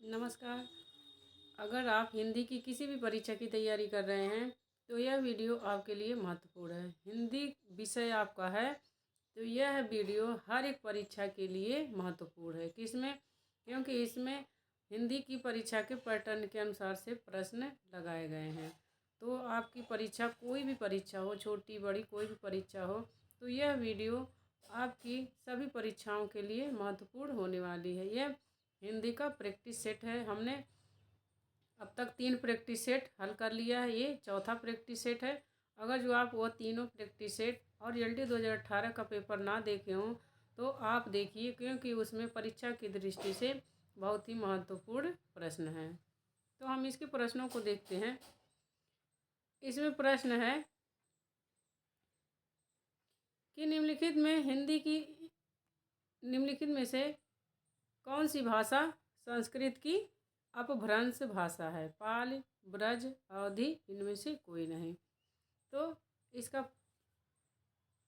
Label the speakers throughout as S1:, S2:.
S1: नमस्कार। अगर आप हिंदी की किसी भी परीक्षा की तैयारी कर रहे हैं तो यह वीडियो आपके लिए महत्वपूर्ण है। हिंदी विषय आपका है तो यह वीडियो हर एक परीक्षा के लिए महत्वपूर्ण है। किसमें? क्योंकि इसमें हिंदी की परीक्षा के पैटर्न के अनुसार से प्रश्न लगाए गए हैं। तो आपकी परीक्षा, कोई भी परीक्षा हो, छोटी बड़ी कोई भी परीक्षा हो, तो यह वीडियो आपकी सभी परीक्षाओं के लिए महत्वपूर्ण होने वाली है। यह हिंदी का प्रैक्टिस सेट है। हमने अब तक 3 प्रैक्टिस सेट हल कर लिया है, ये चौथा प्रैक्टिस सेट है। अगर जो आप वह तीनों प्रैक्टिस सेट और रिजल्ट 2018 का पेपर ना देखे हों तो आप देखिए, क्योंकि उसमें परीक्षा की दृष्टि से बहुत ही महत्वपूर्ण प्रश्न हैं। तो हम इसके प्रश्नों को देखते हैं। इसमें प्रश्न है कि निम्नलिखित में से कौन सी भाषा संस्कृत की अपभ्रंश भाषा है? पाली, ब्रज, अवधी, इनमें से कोई नहीं। तो इसका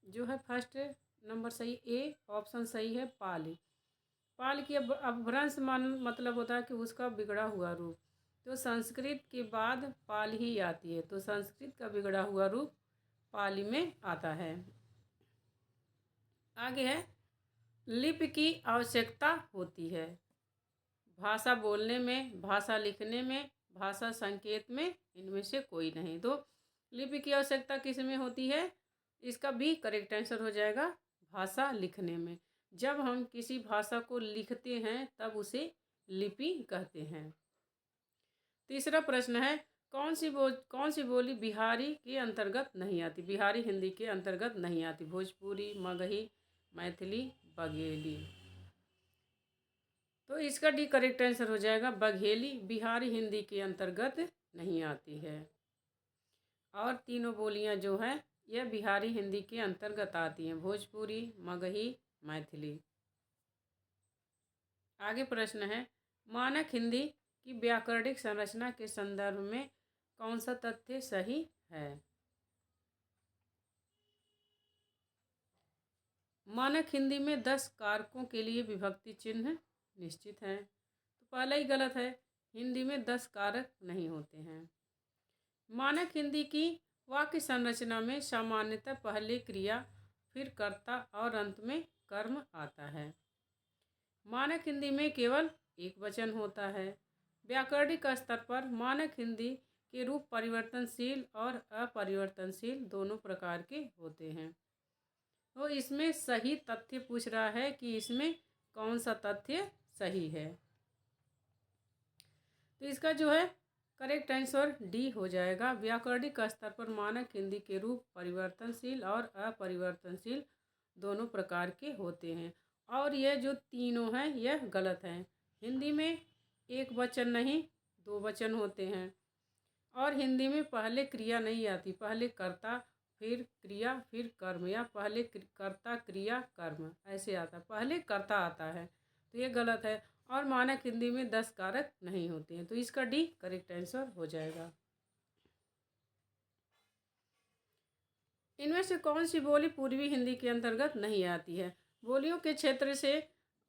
S1: जो है फर्स्ट नंबर सही, ए ऑप्शन सही है, पाली। पाल की अपभ्रंश मतलब होता है कि उसका बिगड़ा हुआ रूप। तो संस्कृत के बाद पाल ही आती है, तो संस्कृत का बिगड़ा हुआ रूप पाली में आता है। आगे है, लिपि की आवश्यकता होती है भाषा बोलने में, भाषा लिखने में, भाषा संकेत में, इनमें से कोई नहीं। तो लिपि की आवश्यकता किस में होती है? इसका भी करेक्ट आंसर हो जाएगा भाषा लिखने में। जब हम किसी भाषा को लिखते हैं तब उसे लिपि कहते हैं। तीसरा प्रश्न है, कौन सी बोली बिहारी के अंतर्गत नहीं आती? बिहारी हिंदी के अंतर्गत नहीं आती। भोजपुरी, मगही, मैथिली, बघेली। तो इसका डी करेक्ट आंसर हो जाएगा बघेली, बिहारी हिंदी के अंतर्गत नहीं आती है। और तीनों बोलियां जो हैं यह बिहारी हिंदी के अंतर्गत आती हैं, भोजपुरी, मगही, मैथिली। आगे प्रश्न है, मानक हिंदी की व्याकरणिक संरचना के संदर्भ में कौन सा तथ्य सही है? मानक हिंदी में 10 कारकों के लिए विभक्ति चिन्ह निश्चित हैं। तो पहला ही गलत है, हिंदी में 10 कारक नहीं होते हैं। मानक हिंदी की वाक्य संरचना में सामान्यतः पहले क्रिया, फिर कर्ता और अंत में कर्म आता है। मानक हिंदी में केवल एक वचन होता है। व्याकरणिक स्तर पर मानक हिंदी के रूप परिवर्तनशील और अपरिवर्तनशील दोनों प्रकार के होते हैं। तो इसमें सही तथ्य पूछ रहा है कि इसमें कौन सा तथ्य सही है। तो इसका जो है करेक्ट आंसर डी हो जाएगा। व्याकरणिक स्तर पर मानक हिंदी के रूप परिवर्तनशील और अपरिवर्तनशील दोनों प्रकार के होते हैं। और यह जो तीनों हैं यह गलत हैं। हिंदी में एक वचन नहीं, 2 वचन होते हैं। और हिंदी में पहले क्रिया नहीं आती, पहले कर्ता फिर क्रिया फिर कर्म, या पहले कर्ता क्रिया कर्म ऐसे आता, पहले कर्ता आता है। तो ये गलत है। और मानक हिंदी में 10 कारक नहीं होते हैं। तो इसका डी करेक्ट आंसर हो जाएगा। इनमें से कौन सी बोली पूर्वी हिंदी के अंतर्गत नहीं आती है? बोलियों के क्षेत्र से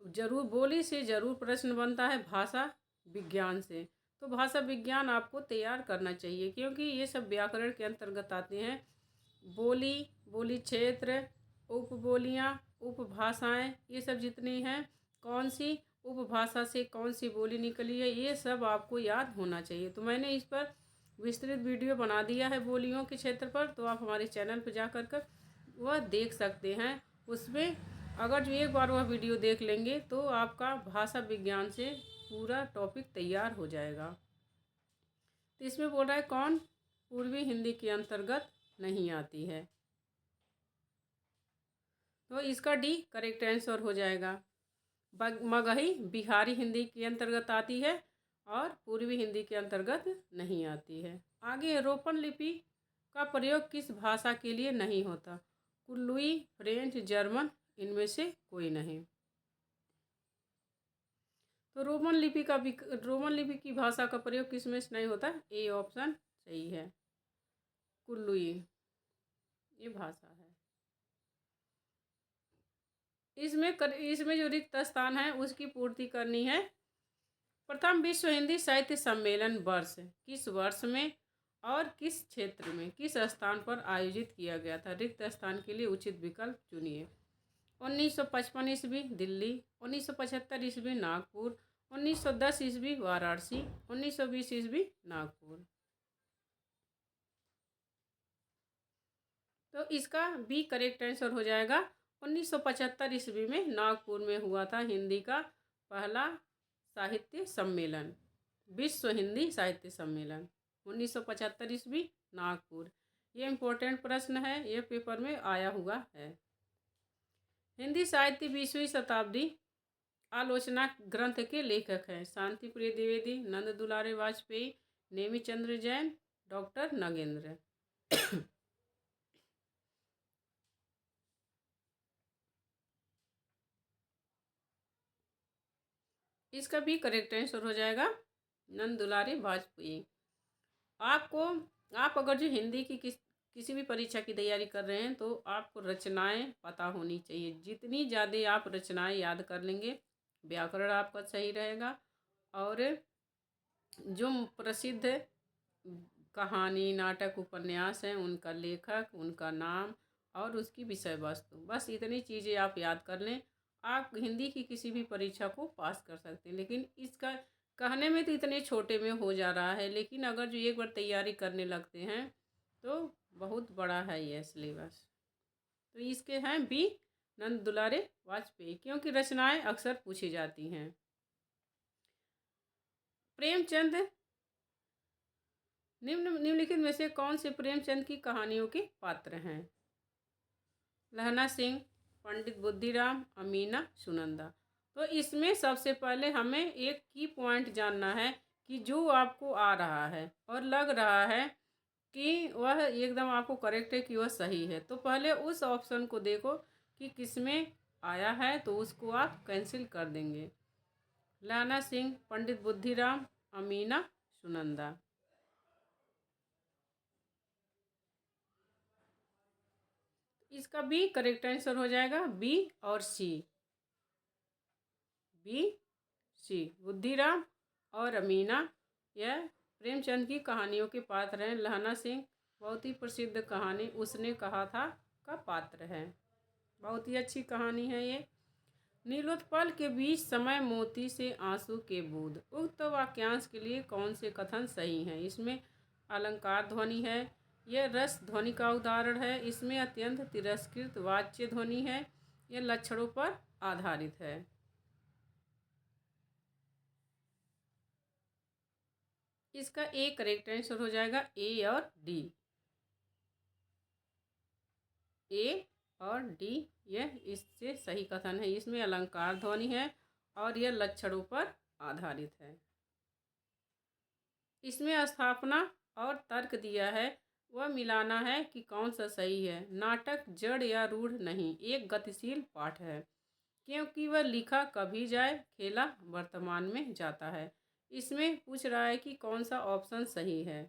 S1: बोली से जरूर प्रश्न बनता है, भाषा विज्ञान से। तो भाषा विज्ञान आपको तैयार करना चाहिए, क्योंकि ये सब व्याकरण के अंतर्गत आते हैं। बोली, बोली क्षेत्र, उपबोलियाँ, उपभाषाएं, ये सब जितनी हैं, कौन सी उपभाषा से कौन सी बोली निकली है, ये सब आपको याद होना चाहिए। तो मैंने इस पर विस्तृत वीडियो बना दिया है बोलियों के क्षेत्र पर, तो आप हमारे चैनल पर जा कर वह देख सकते हैं। उसमें अगर जो एक बार वह वीडियो देख लेंगे तो आपका भाषा विज्ञान से पूरा टॉपिक तैयार हो जाएगा। तो इसमें बोल रहा है कौन पूर्वी हिंदी के अंतर्गत नहीं आती है? तो इसका डी करेक्ट आंसर हो जाएगा। मगही बिहारी हिंदी के अंतर्गत आती है और पूर्वी हिंदी के अंतर्गत नहीं आती है। आगे रोपन लिपि का प्रयोग किस भाषा के लिए नहीं होता? कुल्लुई, फ्रेंच, जर्मन, इनमें से कोई नहीं। तो रोमन लिपि की भाषा का प्रयोग किस में नहीं होता? ए ऑप्शन सही है, कुल्लुई ये भाषा है। इसमें जो रिक्त स्थान है उसकी पूर्ति करनी है प्रथम विश्व हिंदी साहित्य सम्मेलन वर्ष किस वर्ष में और किस क्षेत्र में किस स्थान पर आयोजित किया गया था? रिक्त स्थान के लिए उचित विकल्प चुनिए। 1955 ईस्वी दिल्ली, 1975 ईस्वी नागपुर, 1910 ईस्वी वाराणसी, 1920 ईस्वी नागपुर। तो इसका बी करेक्ट आंसर हो जाएगा। 1975 ईस्वी में नागपुर में हुआ था हिंदी का पहला साहित्य सम्मेलन, विश्व हिंदी साहित्य सम्मेलन, 1975 ईस्वी नागपुर। ये इम्पोर्टेंट प्रश्न है, ये पेपर में आया हुआ है। हिंदी साहित्य 20वीं शताब्दी आलोचना ग्रंथ के लेखक हैं? शांति प्रिय द्विवेदी, नंद दुलारे वाजपेयी, नेमी चंद्र जैन, डॉक्टर नगेंद्र। इसका भी करेक्ट आंसर हो जाएगा नंद दुलारे वाजपेयी। आप अगर जो हिंदी की किसी भी परीक्षा की तैयारी कर रहे हैं तो आपको रचनाएं पता होनी चाहिए। जितनी ज़्यादा आप रचनाएं याद कर लेंगे, व्याकरण आपका सही रहेगा। और जो प्रसिद्ध कहानी, नाटक, उपन्यास हैं उनका लेखक, उनका नाम और उसकी विषय वस्तु, बस इतनी चीज़ें आप याद कर लें, आप हिंदी की किसी भी परीक्षा को पास कर सकते हैं। लेकिन इसका कहने में तो इतने छोटे में हो जा रहा है, लेकिन अगर जो एक बार तैयारी करने लगते हैं तो बहुत बड़ा है यह सिलेबस। तो इसके हैं बी नंद दुलारे वाजपेयी, क्योंकि रचनाएं अक्सर पूछी जाती हैं। प्रेमचंद निम्नलिखित में से कौन से प्रेमचंद की कहानियों के पात्र हैं? लहना सिंह, पंडित बुद्धिराम, अमीना, सुनंदा। तो इसमें सबसे पहले हमें एक की पॉइंट जानना है कि जो आपको आ रहा है और लग रहा है कि वह एकदम आपको करेक्ट है, कि वह सही है, तो पहले उस ऑप्शन को देखो कि किसमें आया है, तो उसको आप कैंसिल कर देंगे। लहना सिंह, पंडित बुद्धिराम, अमीना, सुनंदा। इसका बी करेक्ट आंसर हो जाएगा, बी और सी। बी सी, बुद्धिराम और अमीना यह प्रेमचंद की कहानियों के पात्र हैं। लहना सिंह बहुत ही प्रसिद्ध कहानी उसने कहा था का पात्र है, बहुत ही अच्छी कहानी है ये। नीलोत्पल के बीच समय मोती से आंसू के बूंद, उक्त वाक्यांश के लिए कौन से कथन सही हैं? इसमें अलंकार ध्वनि है, यह रस ध्वनि का उदाहरण है, इसमें अत्यंत तिरस्कृत वाच्य ध्वनि है, यह लक्षणों पर आधारित है। इसका ए करेक्ट आंसर हो जाएगा, ए और डी। ए और डी यह इससे सही कथन है। इसमें अलंकार ध्वनि है और यह लक्षणों पर आधारित है। इसमें स्थापना और तर्क दिया है, वह मिलाना है कि कौन सा सही है। नाटक जड़ या रूढ़ नहीं, एक गतिशील पाठ है, क्योंकि वह लिखा कभी जाए, खेला वर्तमान में जाता है। इसमें पूछ रहा है कि कौन सा ऑप्शन सही है।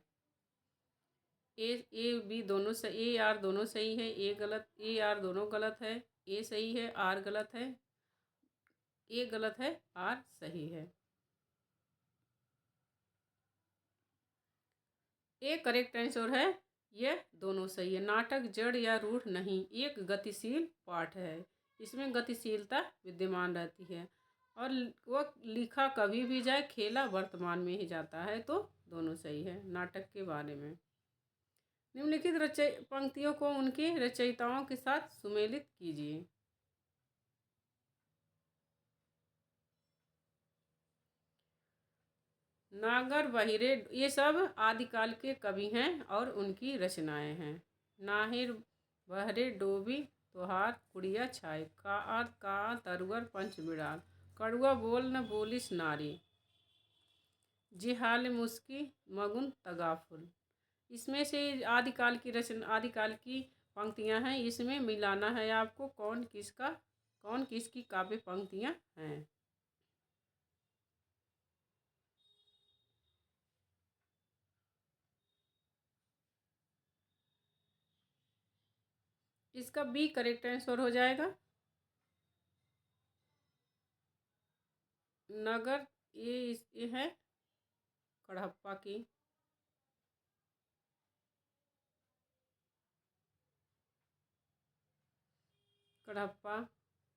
S1: ए बी दोनों सही, ए आर दोनों सही है, ए गलत, ए आर दोनों गलत है, ए सही है, आर गलत है, ए गलत है, आर सही है। ए करेक्ट आंसर है, यह दोनों सही है। नाटक जड़ या रूढ़ नहीं, एक गतिशील पाठ है, इसमें गतिशीलता विद्यमान रहती है और वह लिखा कभी भी जाए, खेला वर्तमान में ही जाता है, तो दोनों सही है। नाटक के बारे में निम्नलिखित पंक्तियों को उनके रचयिताओं के साथ सुमेलित कीजिए। नागर बहिरे, ये सब आदिकाल के कवि हैं और उनकी रचनाएं हैं। नाहिर बहरे डोबी तोहार कुड़िया छाए, का तरुअर पंच बिड़ाल, कड़ुआ बोल न बोलिस नारी, जिहाल मुस्की मगुन तगाफुल। इसमें से आदिकाल की पंक्तियां हैं, इसमें मिलाना है आपको कौन किसकी काव्य पंक्तियां हैं। इसका बी करेक्ट आंसर हो जाएगा। नगर ये है कड़हप्पा की। कड़हप्पा।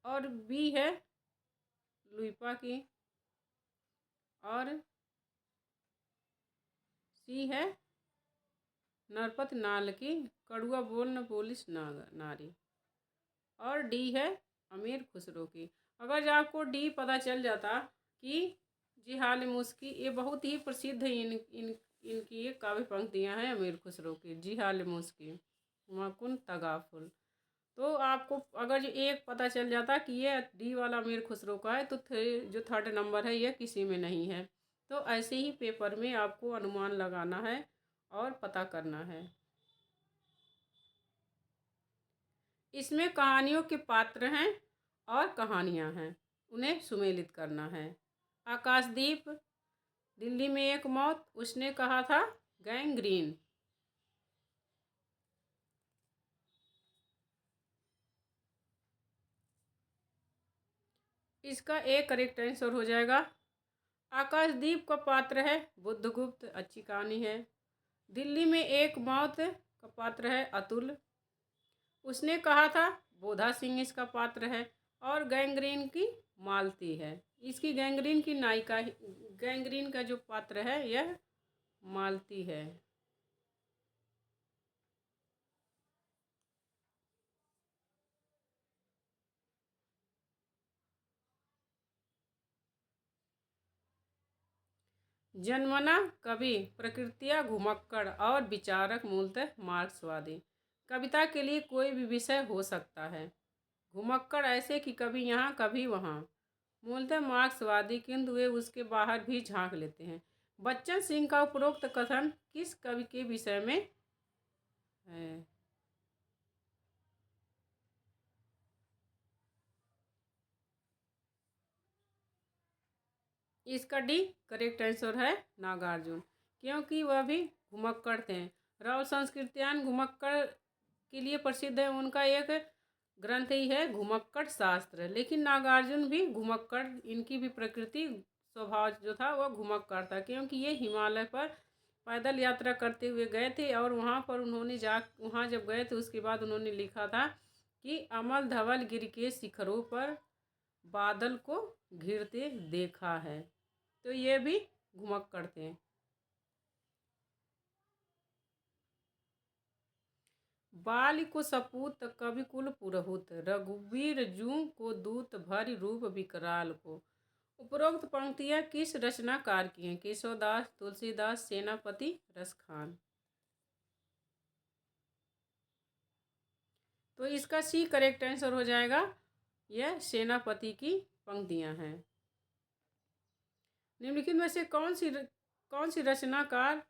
S1: और बी है लुइपा की। और सी है नरपत नाल की, कड़ुआ बोल न बोलिस नारी। और डी है अमीर खुसरो की। अगर आपको डी पता चल जाता कि जिहालिमुस की, ये बहुत ही प्रसिद्ध इनकी ये काव्य पंक्तियाँ हैं अमीर खुसरो की, जिहालिमुस की मकुन तगाफुल। तो आपको अगर जो एक पता चल जाता कि ये डी वाला अमीर खुसरो का है, तो जो थर्ड नंबर है यह किसी में नहीं है। तो ऐसे ही पेपर में आपको अनुमान लगाना है और पता करना है। इसमें कहानियों के पात्र हैं और कहानियां हैं, उन्हें सुमेलित करना है। आकाशदीप, दिल्ली में एक मौत, उसने कहा था गैंग्रीन। इसका एक करेक्ट आंसर हो जाएगा। आकाशदीप का पात्र है बुद्धगुप्त, अच्छी कहानी है। दिल्ली में एक मौत का पात्र है अतुल, उसने कहा था बोधा सिंह इसका पात्र है। और गैंग्रीन की मालती है, इसकी गैंग्रीन की नायिका, गैंग्रीन का जो पात्र है यह मालती है। जन्मना कवि, प्रकृतिया घुमक्कड़ और विचारक मूलतः मार्क्सवादी। कविता के लिए कोई भी विषय हो सकता है। घुमक्कड़ ऐसे कि कभी यहाँ कभी वहाँ। मूलतः मार्क्सवादी, किंतु वे उसके बाहर भी झांक लेते हैं। बच्चन सिंह का उपरोक्त कथन किस कवि के विषय में है? इसका डी करेक्ट आंसर है नागार्जुन, क्योंकि वह भी घुमक्कड़ थे। राव संस्कृत्यान घुमक्कड़ के लिए प्रसिद्ध है, उनका एक ग्रंथ ही है घुमक्कड़ शास्त्र। लेकिन नागार्जुन भी घुमक्कड़, इनकी भी प्रकृति स्वभाव जो था वह घुमक्कड़ था, क्योंकि ये हिमालय पर पैदल यात्रा करते हुए गए थे। और वहाँ पर उन्होंने वहाँ जब गए तो उसके बाद उन्होंने लिखा था कि अमल धवल गिर के शिखरों पर बादल को घिरते देखा है। तो ये भी घुमक्कड़ थे। बाल को सपूत कवि कुल पुरहुत, रघुवीर जू को दूत भरि रूप विकराल को। उपरोक्त पंक्तियां किस रचनाकार की हैं? केशवदास, तुलसीदास, सेनापति, रसखान। तो इसका सी करेक्ट आंसर हो जाएगा। यह सेनापति की पंक्तियां हैं। निम्नलिखित में से कौन सी रचनाकार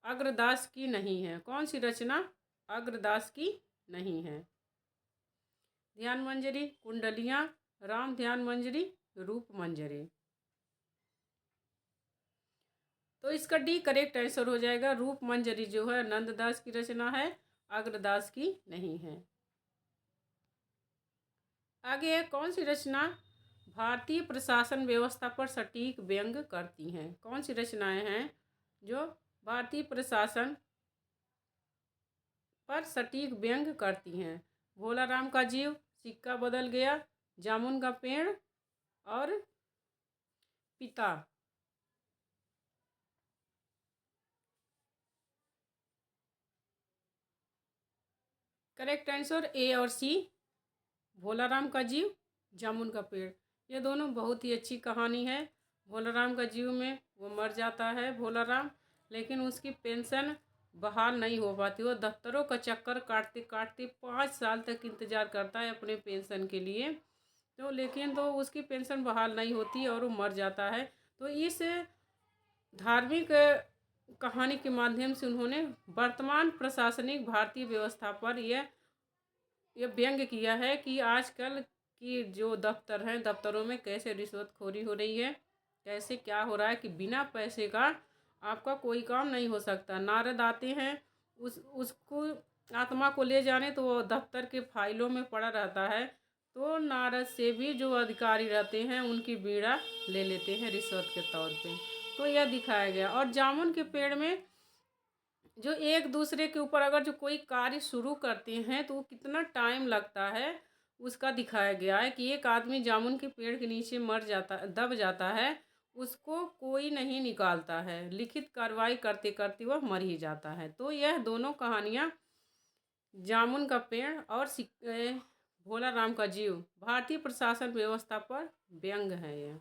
S1: अग्रदास की नहीं है? कौन सी रचना अग्रदास की नहीं है? ध्यान मंजरी, कुंडलियां, राम ध्यान मंजरी, रूप मंजरी। तो इसका डी करेक्ट आंसर हो जाएगा। रूप मंजरी जो है नंददास की रचना है, अग्रदास की नहीं है। आगे है कौन सी रचना भारतीय प्रशासन व्यवस्था पर सटीक व्यंग करती हैं? कौन सी रचनाएं हैं जो भारतीय प्रशासन पर सटीक व्यंग करती हैं? भोला राम का जीव, सिक्का बदल गया, जामुन का पेड़ और पिता। करेक्ट आंसर ए और सी, भोला राम का जीव, जामुन का पेड़। ये दोनों बहुत ही अच्छी कहानी है। भोला राम का जीव में वो मर जाता है भोला राम, लेकिन उसकी पेंशन बहाल नहीं हो पाती। वो दफ्तरों का चक्कर काटते काटते 5 साल तक इंतज़ार करता है अपने पेंशन के लिए, तो लेकिन तो उसकी पेंशन बहाल नहीं होती और वो मर जाता है। तो इस धार्मिक कहानी के माध्यम से उन्होंने वर्तमान प्रशासनिक भारतीय व्यवस्था पर यह व्यंग किया है कि आजकल की जो दफ्तर हैं, दफ्तरों में कैसे रिश्वतखोरी हो रही है, कैसे क्या हो रहा है कि बिना पैसे का आपका कोई काम नहीं हो सकता। नारद आते हैं उसको आत्मा को ले जाने, तो वो दफ्तर के फाइलों में पड़ा रहता है। तो नारद से भी जो अधिकारी रहते हैं उनकी बीड़ा ले लेते हैं रिश्वत के तौर पे। तो यह दिखाया गया। और जामुन के पेड़ में जो एक दूसरे के ऊपर अगर जो कोई कार्य शुरू करते हैं तो वो कितना टाइम लगता है उसका दिखाया गया है कि एक आदमी जामुन के पेड़ के नीचे मर जाता, दब जाता है, उसको कोई नहीं निकालता है, लिखित कार्रवाई करते करते वह मर ही जाता है। तो यह दोनों कहानियाँ जामुन का पेड़ और भोला राम का जीव भारतीय प्रशासन व्यवस्था पर व्यंग है। यह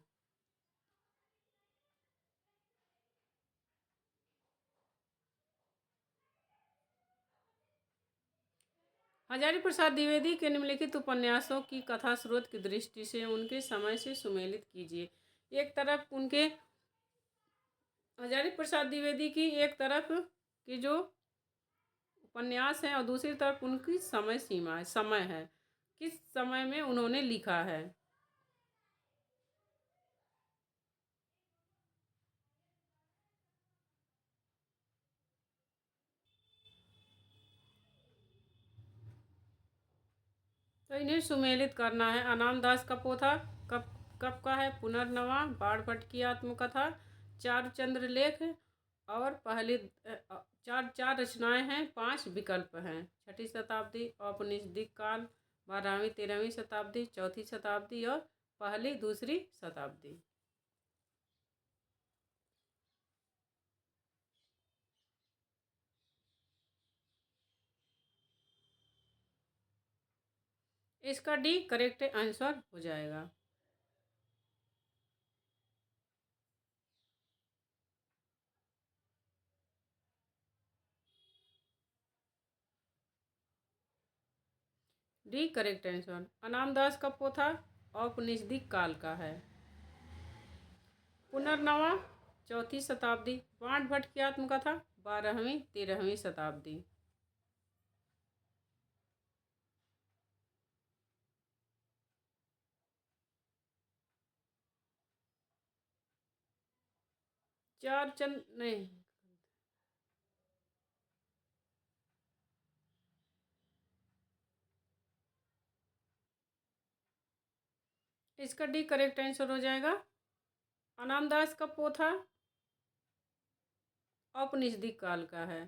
S1: हजारी प्रसाद द्विवेदी के निम्नलिखित उपन्यासों की कथा स्रोत की दृष्टि से उनके समय से सुमेलित कीजिए। एक तरफ उनके हजारी प्रसाद द्विवेदी की एक तरफ की जो उपन्यास है और दूसरी तरफ उनकी समय सीमा है, समय है, किस समय में उन्होंने लिखा है। तो इन्हें सुमेलित करना है। अनाम दास का पोथा कब कब का है? पुनर्नवा, बाणभट्ट की आत्मकथा, चारुचंद्र लेख और पहली चार चार रचनाएं हैं, 5 विकल्प हैं। 6ठी शताब्दी, औपनिषदिक काल, 12वीं 13वीं शताब्दी, 4थी शताब्दी और पहली दूसरी शताब्दी। इसका डी करेक्ट आंसर हो जाएगा। D correct answer. अनाम दास का पोथा औपनिषदिक काल का है। पुनर्नवा 4थी शताब्दी, बाणभट्ट की आत्मकथा 12वीं 13वीं शताब्दी। चार चंद नहीं, इसका डी करेक्ट आंसर हो जाएगा। अनामदास का पोथा औपनिषदिक काल का है।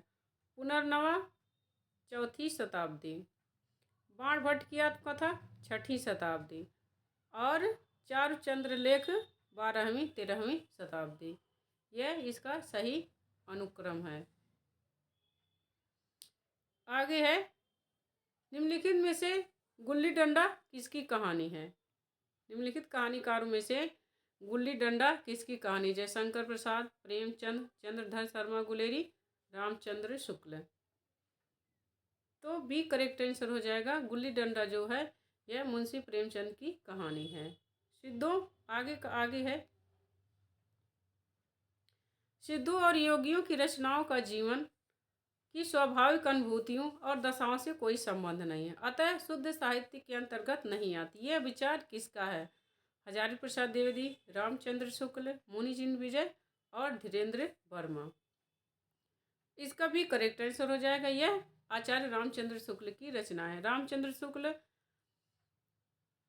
S1: पुनर्नवा 4थी शताब्दी, बाणभट्ट की आत्मकथा 6ठी शताब्दी और चारुचंद्र लेख 12वीं 13वीं शताब्दी। यह इसका सही अनुक्रम है। आगे है, निम्नलिखित में से गुल्ली डंडा किसकी कहानी है? निम्नलिखित कहानीकारों में से गुल्ली डंडा किसकी कहानी? जयशंकर प्रसाद, प्रेमचंद, चंद्रधर शर्मा गुलेरी, रामचंद्र शुक्ल। तो बी करेक्ट आंसर हो जाएगा। गुल्ली डंडा जो है यह मुंशी प्रेमचंद की कहानी है। सिद्धों आगे है, सिद्धों और योगियों की रचनाओं का जीवन की स्वाभाविक अनुभूतियों और दशाओं से कोई संबंध नहीं है, अतः शुद्ध साहित्य के अंतर्गत नहीं आती। यह विचार किसका है? हजारी प्रसाद द्विवेदी, रामचंद्र शुक्ल, मुनिचिन्ह विजय और धीरेन्द्र वर्मा। इसका भी करेक्ट आंसर हो जाएगा। यह आचार्य रामचंद्र शुक्ल की रचना है। रामचंद्र शुक्ल,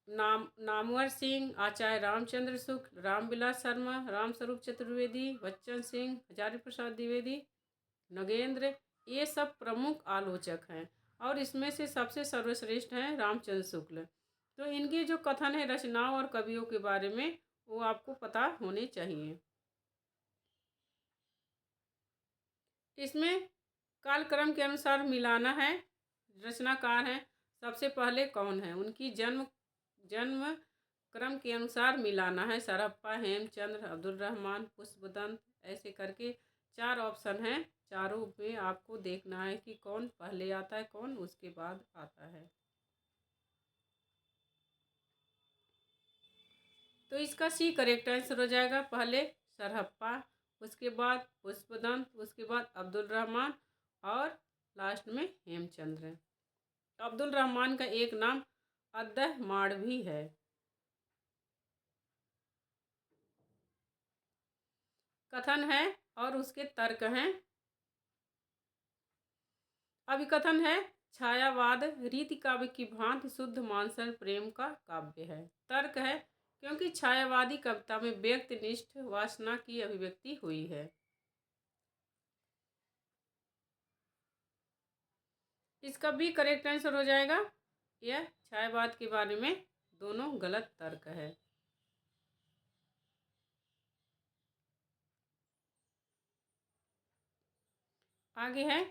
S1: नामवर सिंह, आचार्य रामचंद्र शुक्ल, रामविलास शर्मा, रामस्वरूप चतुर्वेदी, बच्चन सिंह, हजारी प्रसाद द्विवेदी, नगेंद्र, ये सब प्रमुख आलोचक हैं और इसमें से सबसे सर्वश्रेष्ठ हैं रामचंद्र शुक्ल। तो इनकी जो कथन है रचनाओं और कवियों के बारे में वो आपको पता होने चाहिए। इसमें कालक्रम के अनुसार मिलाना है। रचनाकार हैं सबसे पहले कौन है, उनकी जन्म क्रम के अनुसार मिलाना है। सरहप्पा, हेमचंद्र, अब्दुल रहमान, पुष्पदंत, ऐसे करके 4 ऑप्शन हैं। चारों में आपको देखना है कि कौन पहले आता है, कौन उसके बाद आता है। तो इसका सी करेक्ट आंसर हो जाएगा। पहले सरहप्पा, उसके बाद पुष्पदंत, उसके बाद अब्दुल रहमान और लास्ट में हेमचंद्र। अब्दुल रहमान का एक नाम अद्दह माड़ भी है। कथन है और उसके तर्क हैं। अभिकथन है छायावाद रीति काव्य की भांति शुद्ध मानसल प्रेम का काव्य है। तर्क है क्योंकि छायावादी कविता में व्यक्तिनिष्ठ वासना की अभिव्यक्ति हुई है। इसका भी करेक्ट आंसर हो जाएगा। यह छायावाद के बारे में दोनों गलत तर्क है। आगे है,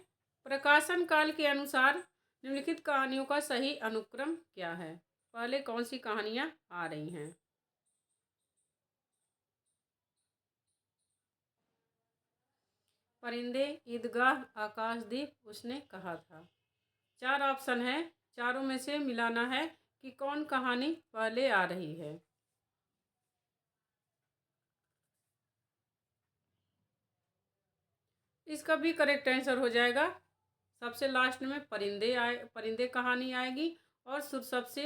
S1: प्रकाशन काल के अनुसार निम्नलिखित कहानियों का सही अनुक्रम क्या है। पहले कौन सी कहानियां आ रही हैं। परिंदे, ईदगाह, आकाशदीप, उसने कहा था। 4 ऑप्शन है, चारों में से मिलाना है कि कौन कहानी पहले आ रही है। इसका भी करेक्ट आंसर हो जाएगा। सबसे लास्ट में परिंदे कहानी आएगी और सबसे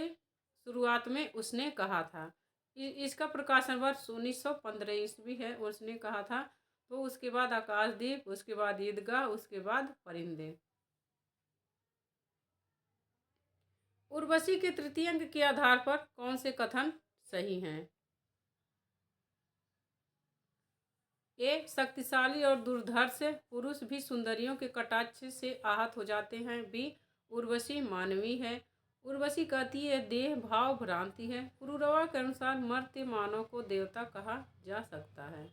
S1: शुरुआत में उसने कहा था। इसका प्रकाशन वर्ष 1915 ईस्वी है, उसने कहा था। तो उसके बाद आकाशदीप, उसके बाद ईदगाह, उसके बाद परिंदे। उर्वशी के तृतीय अंक के आधार पर कौन से कथन सही हैं। ए, शक्तिशाली और दुर्धर्ष पुरुष भी सुंदरियों के कटाक्ष से आहत हो जाते हैं। बी, उर्वशी मानवी है। उर्वशी कहती है देह भाव भ्रांति है। पुरूरवा के अनुसार मर्त्य मानव को देवता कहा जा सकता है।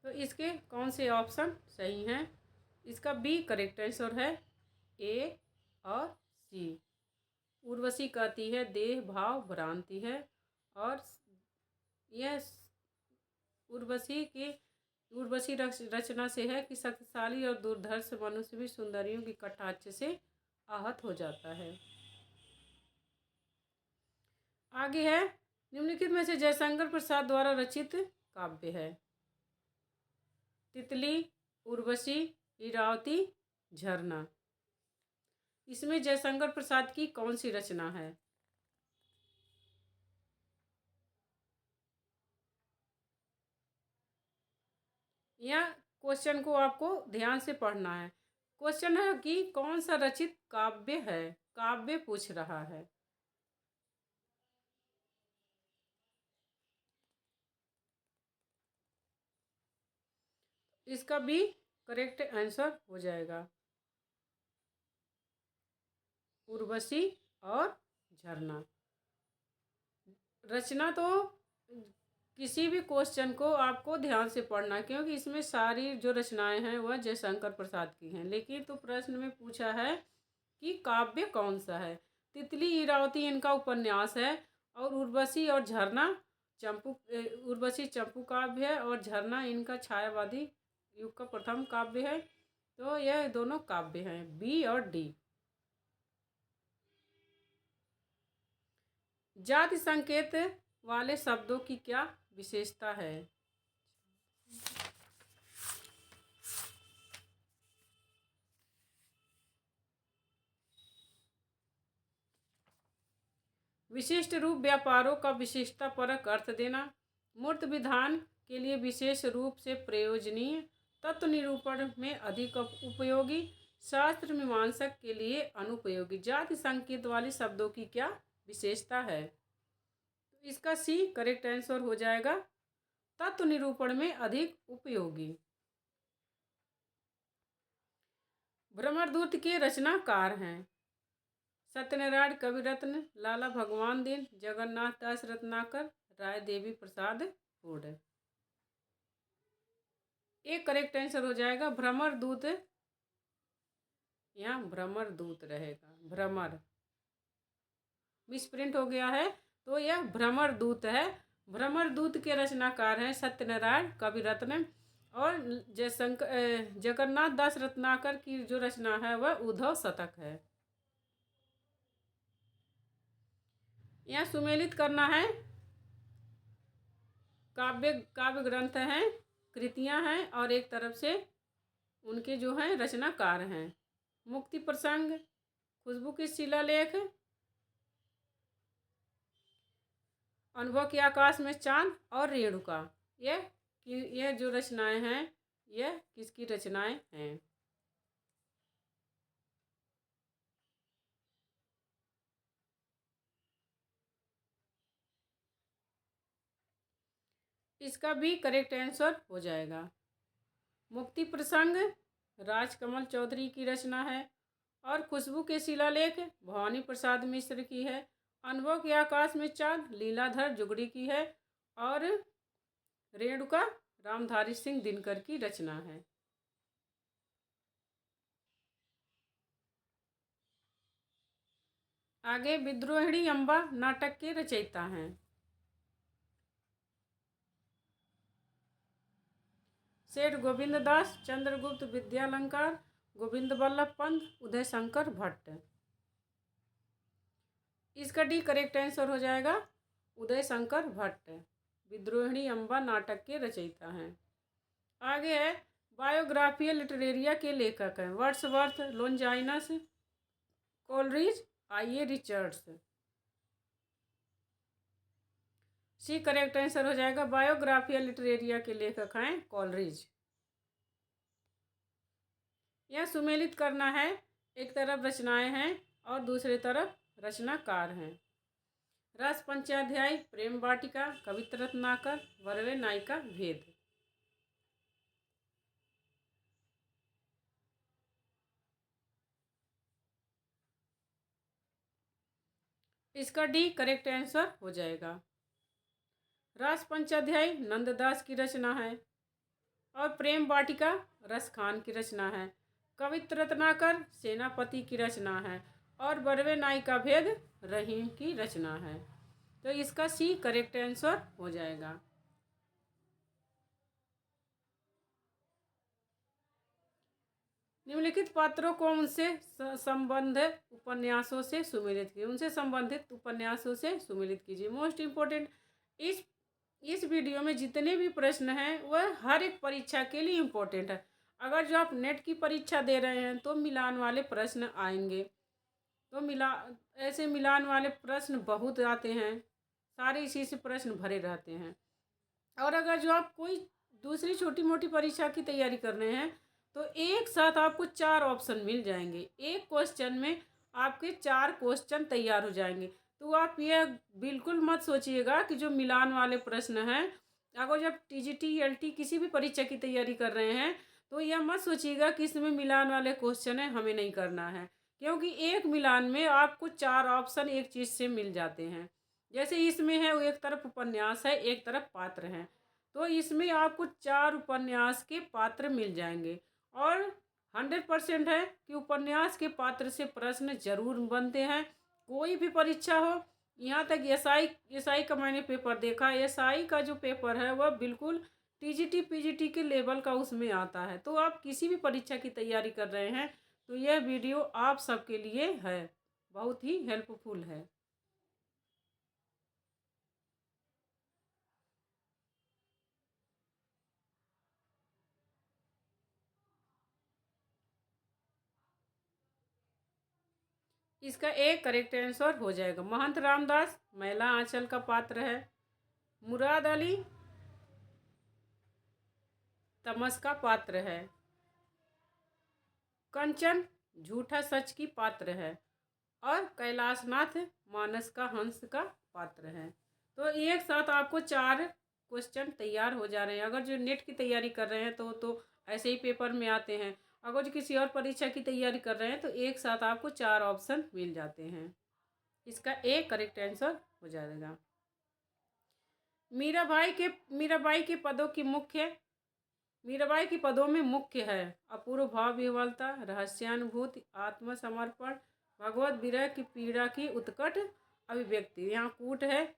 S1: तो इसके कौन से ऑप्शन सही हैं। इसका बी करेक्ट आंसर है। ए और सी, उर्वशी कहती है देह भाव भ्रांति है। और यह उर्वशी रचना से है कि शक्तिशाली और दुर्धर्ष मनुष्य भी सुंदरियों की कटाक्ष से आहत हो जाता है। आगे है, निम्नलिखित में से जयशंकर प्रसाद द्वारा रचित काव्य है। तितली, उर्वशी, इरावती, झरना। इसमें जयशंकर प्रसाद की कौन सी रचना है। यह क्वेश्चन को आपको ध्यान से पढ़ना है। क्वेश्चन है कि कौन सा रचित काव्य है, काव्य पूछ रहा है। इसका भी करेक्ट आंसर हो जाएगा उर्वशी और झरना। रचना तो किसी भी क्वेश्चन को आपको ध्यान से पढ़ना, क्योंकि इसमें सारी जो रचनाएं हैं वह जयशंकर प्रसाद की हैं। लेकिन तो प्रश्न में पूछा है कि काव्य कौन सा है। तितली, इरावती इनका उपन्यास है और उर्वशी और झरना उर्वशी चंपू काव्य है और झरना इनका छायावादी युग का प्रथम काव्य है। तो यह दोनों काव्य हैं, बी और डी। जाति संकेत वाले शब्दों की क्या विशेषता है। विशिष्ट रूप व्यापारों का विशिष्टता परक अर्थ देना। मूर्त विधान के लिए विशेष रूप से प्रयोजनीय। तत्व निरूपण में अधिक उपयोगी। शास्त्र मीमांसक के लिए अनुपयोगी। जाति संकेत वाले शब्दों की क्या विशेषता है। तो इसका सी करेक्ट आंसर हो जाएगा, तत्व निरूपण में अधिक उपयोगी। भ्रमरदूत के रचनाकार हैं सत्यनारायण कविरत्न, लाला भगवान दीन, जगन्नाथ दास रत्नाकर, राय देवी प्रसाद फूड। एक करेक्ट आंसर हो जाएगा भ्रमरदूत। यहाँ भ्रमरदूत रहेगा, भ्रमर मिसप्रिंट हो गया है, तो यह भ्रमरदूत है। भ्रमरदूत के रचनाकार हैं सत्यनारायण कविरत्न और जगन्नाथ दास रत्नाकर की जो रचना है वह उद्धव शतक है। यहाँ सुमेलित करना है। काव्य ग्रंथ हैं, कृतियां हैं और एक तरफ से उनके जो हैं रचनाकार हैं। मुक्ति प्रसंग, खुशबू की शिलालेख, अनुभव के आकाश में चांद और रेणुका। यह जो रचनाएं हैं यह किसकी रचनाएं हैं। इसका भी करेक्ट आंसर हो जाएगा। मुक्ति प्रसंग राजकमल चौधरी की रचना है और खुशबू के शिलालेख भवानी प्रसाद मिश्र की है। अनुभव के आकाश में चांद लीलाधर जुगड़ी की है और रेणुका रामधारी सिंह दिनकर की रचना है। आगे विद्रोहिणी अम्बा नाटक के रचयिता हैं। सेठ गोविंद दास, चंद्रगुप्त विद्यालंकार, गोविंद बल्लभ पंत, उदय शंकर भट्ट। इसका डी करेक्ट आंसर हो जाएगा उदय शंकर भट्ट। विद्रोहिणी अम्बा नाटक के रचयिता हैं। आगे है बायोग्राफिया लिटरेरिया के लेखक हैं वर्ड्सवर्थ, लोंजाइनस, कोलरिज, आइए रिचर्ड्स। सी करेक्ट आंसर हो जाएगा बायोग्राफिया लिटरेरिया के लेखक हैं कोलरिज। यह सुमेलित करना है, एक तरफ रचनाएं हैं और दूसरी तरफ रचनाकार हैं। रस पंचाध्याय, प्रेम वाटिका, कवित्र रत्नाकर, वरवे नायिका भेद। इसका डी करेक्ट आंसर हो जाएगा। रस पंचाध्याय नंददास की रचना है और प्रेम वाटिका रस खान की रचना है। कवित्र रत्नाकर सेनापति की रचना है और बरवे नायिका भेद रहीम की रचना है। तो इसका सी करेक्ट आंसर हो जाएगा। निम्नलिखित पात्रों को उनसे संबंधित उपन्यासों से सुमेलित कीजिए। उनसे संबंधित उपन्यासों से सुमेलित कीजिए। मोस्ट इम्पोर्टेंट, इस वीडियो में जितने भी प्रश्न हैं वह हर एक परीक्षा के लिए इम्पोर्टेंट है। अगर जो आप नेट की परीक्षा दे रहे हैं तो मिलान वाले प्रश्न आएंगे। तो ऐसे मिलान वाले प्रश्न बहुत आते हैं, सारे इसी से प्रश्न भरे रहते हैं। और अगर जो आप कोई दूसरी छोटी मोटी परीक्षा की तैयारी कर रहे हैं तो एक साथ आपको 4 ऑप्शन मिल जाएंगे। एक क्वेश्चन में आपके 4 क्वेश्चन तैयार हो जाएंगे। तो आप यह बिल्कुल मत सोचिएगा कि जो मिलान वाले प्रश्न हैं, अगर जब टीजीटी एलटी किसी भी परीक्षा की तैयारी कर रहे हैं तो यह मत सोचिएगा कि इसमें मिलान वाले क्वेश्चन है, हमें नहीं करना है। क्योंकि एक मिलान में आपको 4 ऑप्शन एक चीज़ से मिल जाते हैं। जैसे इसमें है, वो एक तरफ उपन्यास है, एक तरफ पात्र हैं, तो इसमें आपको 4 उपन्यास के पात्र मिल जाएंगे। और 100% है कि उपन्यास के पात्र से प्रश्न जरूर बनते हैं। कोई भी परीक्षा हो, यहाँ तक एसआई का मैंने पेपर देखा, एसआई का जो पेपर है वह बिल्कुल टीजीटी पीजीटी के लेवल का उसमें आता है। तो आप किसी भी परीक्षा की तैयारी कर रहे हैं तो यह वीडियो आप सबके लिए है, बहुत ही हेल्पफुल है। इसका एक करेक्ट आंसर हो जाएगा। महंत रामदास मैला आंचल का पात्र है। मुराद अली तमस का पात्र है। कंचन झूठा सच की पात्र है और कैलाशनाथ मानस का हंस का पात्र है। तो एक साथ आपको 4 क्वेश्चन तैयार हो जा रहे हैं। अगर जो नेट की तैयारी कर रहे हैं तो ऐसे ही पेपर में आते हैं। अगर जो किसी और परीक्षा की तैयारी कर रहे हैं तो एक साथ आपको 4 ऑप्शन मिल जाते हैं। इसका एक करेक्ट आंसर हो जाएगा। मीराबाई के पदों में मुख्य है अपूर्व भाव विह्वलता, रहस्यानुभूति, आत्मसमर्पण, भगवत विरह की पीड़ा की उत्कट अभिव्यक्ति। यहाँ कूट है,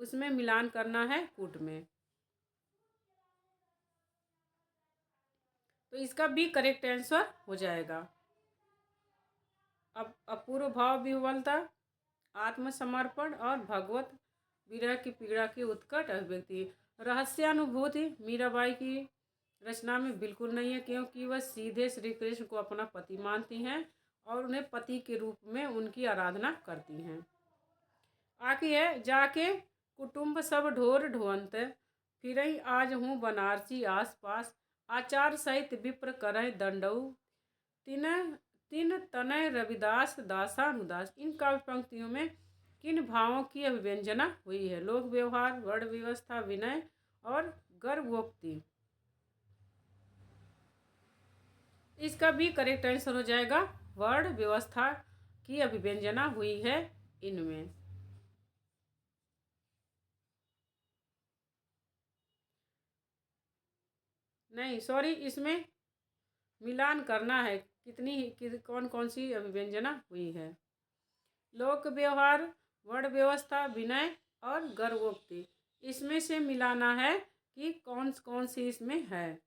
S1: उसमें मिलान करना है कूट में। तो इसका भी करेक्ट आंसर हो जाएगा। अब अपूर्व भाव विह्वलता, आत्मसमर्पण और भगवत विरह की पीड़ा की उत्कट अभिव्यक्ति। रहस्यानुभूति मीराबाई की रचना में बिल्कुल नहीं है, क्योंकि वह सीधे श्री कृष्ण को अपना पति मानती हैं और उन्हें पति के रूप में उनकी आराधना करती हैं। आगे है जाके कुटुंब सब ढोर ढोअंत, फिरई आज हूँ बनारसी आस पास, आचार सहित विप्र करय दंडऊ, तिन तनय रविदास दासानुदास। इन काव्य पंक्तियों में किन भावों की अभिव्यंजना हुई है? लोक व्यवहार, वर्ण व्यवस्था, विनय और गर्भोक्ति। इसका भी करेक्ट आंसर हो जाएगा वर्ण व्यवस्था की अभिव्यंजना हुई है इनमें। नहीं सॉरी, इसमें मिलान करना है कौन कौन सी अभिव्यंजना हुई है। लोक व्यवहार, वर्ण व्यवस्था, विनय और गर्भोक्ति, इसमें से मिलाना है कि कौन कौन सी इसमें है।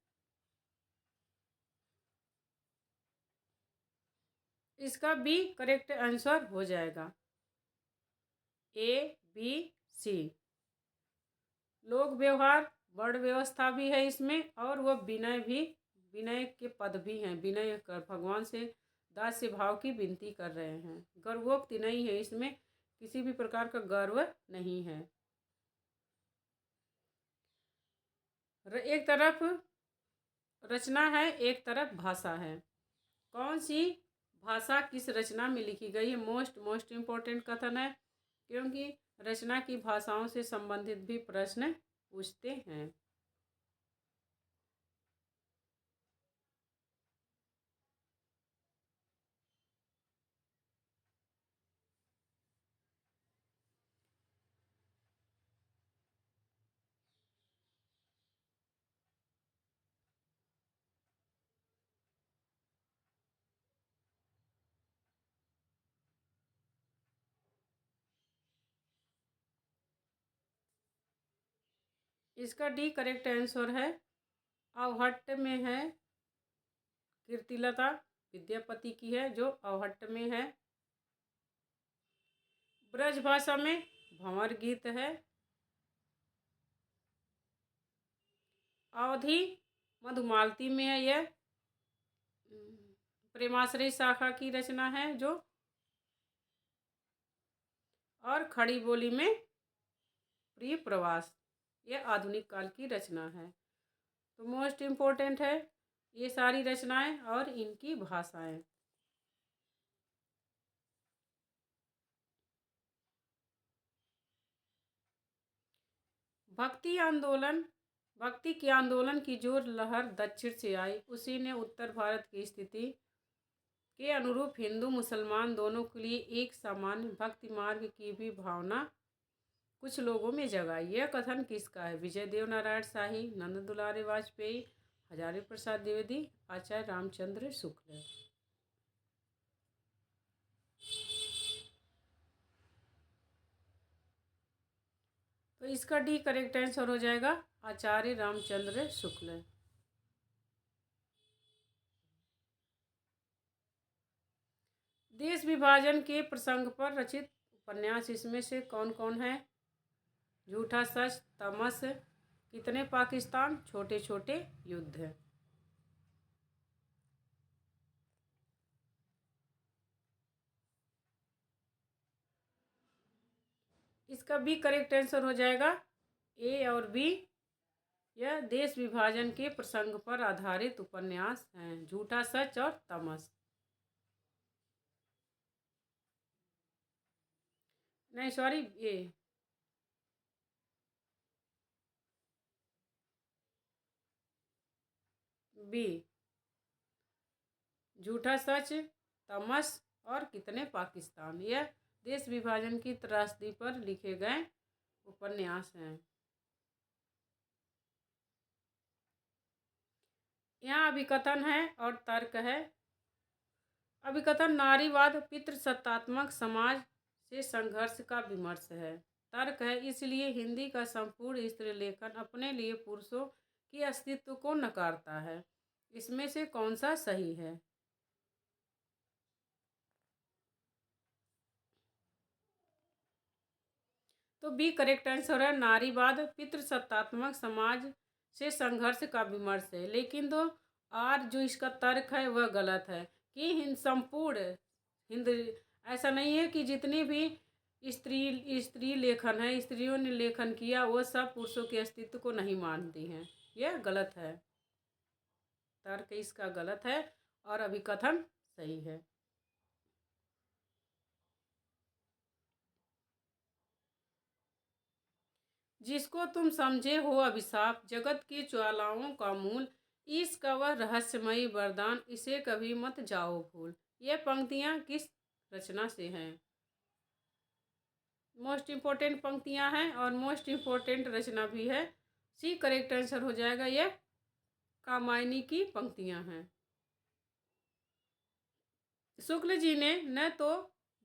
S1: इसका बी करेक्ट आंसर हो जाएगा, ए बी सी। लोक व्यवहार, वर्ण व्यवस्था भी है इसमें, और वह विनय भी, विनय के पद भी हैं। विनय कर भगवान से दास्य भाव की विनती कर रहे हैं। गर्भोक्ति नहीं है, इसमें किसी भी प्रकार का गर्व नहीं है। एक तरफ रचना है, एक तरफ भाषा है। कौन सी भाषा किस रचना में लिखी गई है, मोस्ट इम्पोर्टेंट कथन है, क्योंकि रचना की भाषाओं से संबंधित भी प्रश्न पूछते हैं। इसका डी करेक्ट आंसर है। अवहट्ट में है, कीर्तिलता विद्यापति की है जो अवहट्ट में है। ब्रज भाषा में भंवर गीत है। अवधि मधुमालती में है, यह प्रेमाश्रय शाखा की रचना है जो, और खड़ी बोली में प्रिय प्रवास, यह आधुनिक काल की रचना है। तो मोस्ट इम्पोर्टेंट है ये सारी रचनाएं और इनकी भाषाएं। भक्ति के आंदोलन की जो लहर दक्षिण से आई, उसी ने उत्तर भारत की स्थिति के अनुरूप हिंदू मुसलमान दोनों के लिए एक सामान्य भक्ति मार्ग की भी भावना कुछ लोगों में जगाई। यह कथन किसका है? विजय देव नारायण शाही, नंद दुलारे वाजपेयी, हजारी प्रसाद द्विवेदी, आचार्य रामचंद्र शुक्ल। तो इसका डी करेक्ट आंसर हो जाएगा, आचार्य रामचंद्र शुक्ल। देश विभाजन के प्रसंग पर रचित उपन्यास इसमें से कौन कौन है? झूठा सच, तमस, कितने पाकिस्तान, छोटे छोटे युद्ध। इसका भी करेक्ट आंसर हो जाएगा, ए और बी। यह देश विभाजन के प्रसंग पर आधारित उपन्यास हैं, झूठा सच और तमस। नहीं सॉरी, ए। बी, झूठा सच, तमस और कितने पाकिस्तान, यह देश विभाजन की त्रासदी पर लिखे गए उपन्यास हैं। यहाँ अभिकथन है और तर्क है। अभिकथन, नारीवाद पितृसत्तात्मक समाज से संघर्ष का विमर्श है। तर्क है, इसलिए हिंदी का संपूर्ण स्त्रीलेखन अपने लिए पुरुषों के अस्तित्व को नकारता है। इसमें से कौन सा सही है? तो बी करेक्ट आंसर है, नारीवाद पितृसत्तात्मक समाज से संघर्ष का विमर्श है। लेकिन तो आर जो इसका तर्क है वह गलत है कि संपूर्ण हिंद, ऐसा नहीं है कि जितनी भी स्त्री लेखन है, स्त्रियों ने लेखन किया, वो सब पुरुषों के अस्तित्व को नहीं मानती हैं। यह गलत है, तर्क इसका गलत है और अभिकथन सही है। जिसको तुम समझे हो अभिशाप, जगत की ज्वालाओं का मूल, इसका वह रहस्यमयी वरदान, इसे कभी मत जाओ भूल। यह पंक्तियाँ किस रचना से हैं? मोस्ट इम्पोर्टेंट पंक्तियाँ हैं और मोस्ट इम्पोर्टेंट रचना भी है। सी करेक्ट आंसर हो जाएगा। यह कामायनी की पंक्तियाँ हैं। शुक्ल जी ने न तो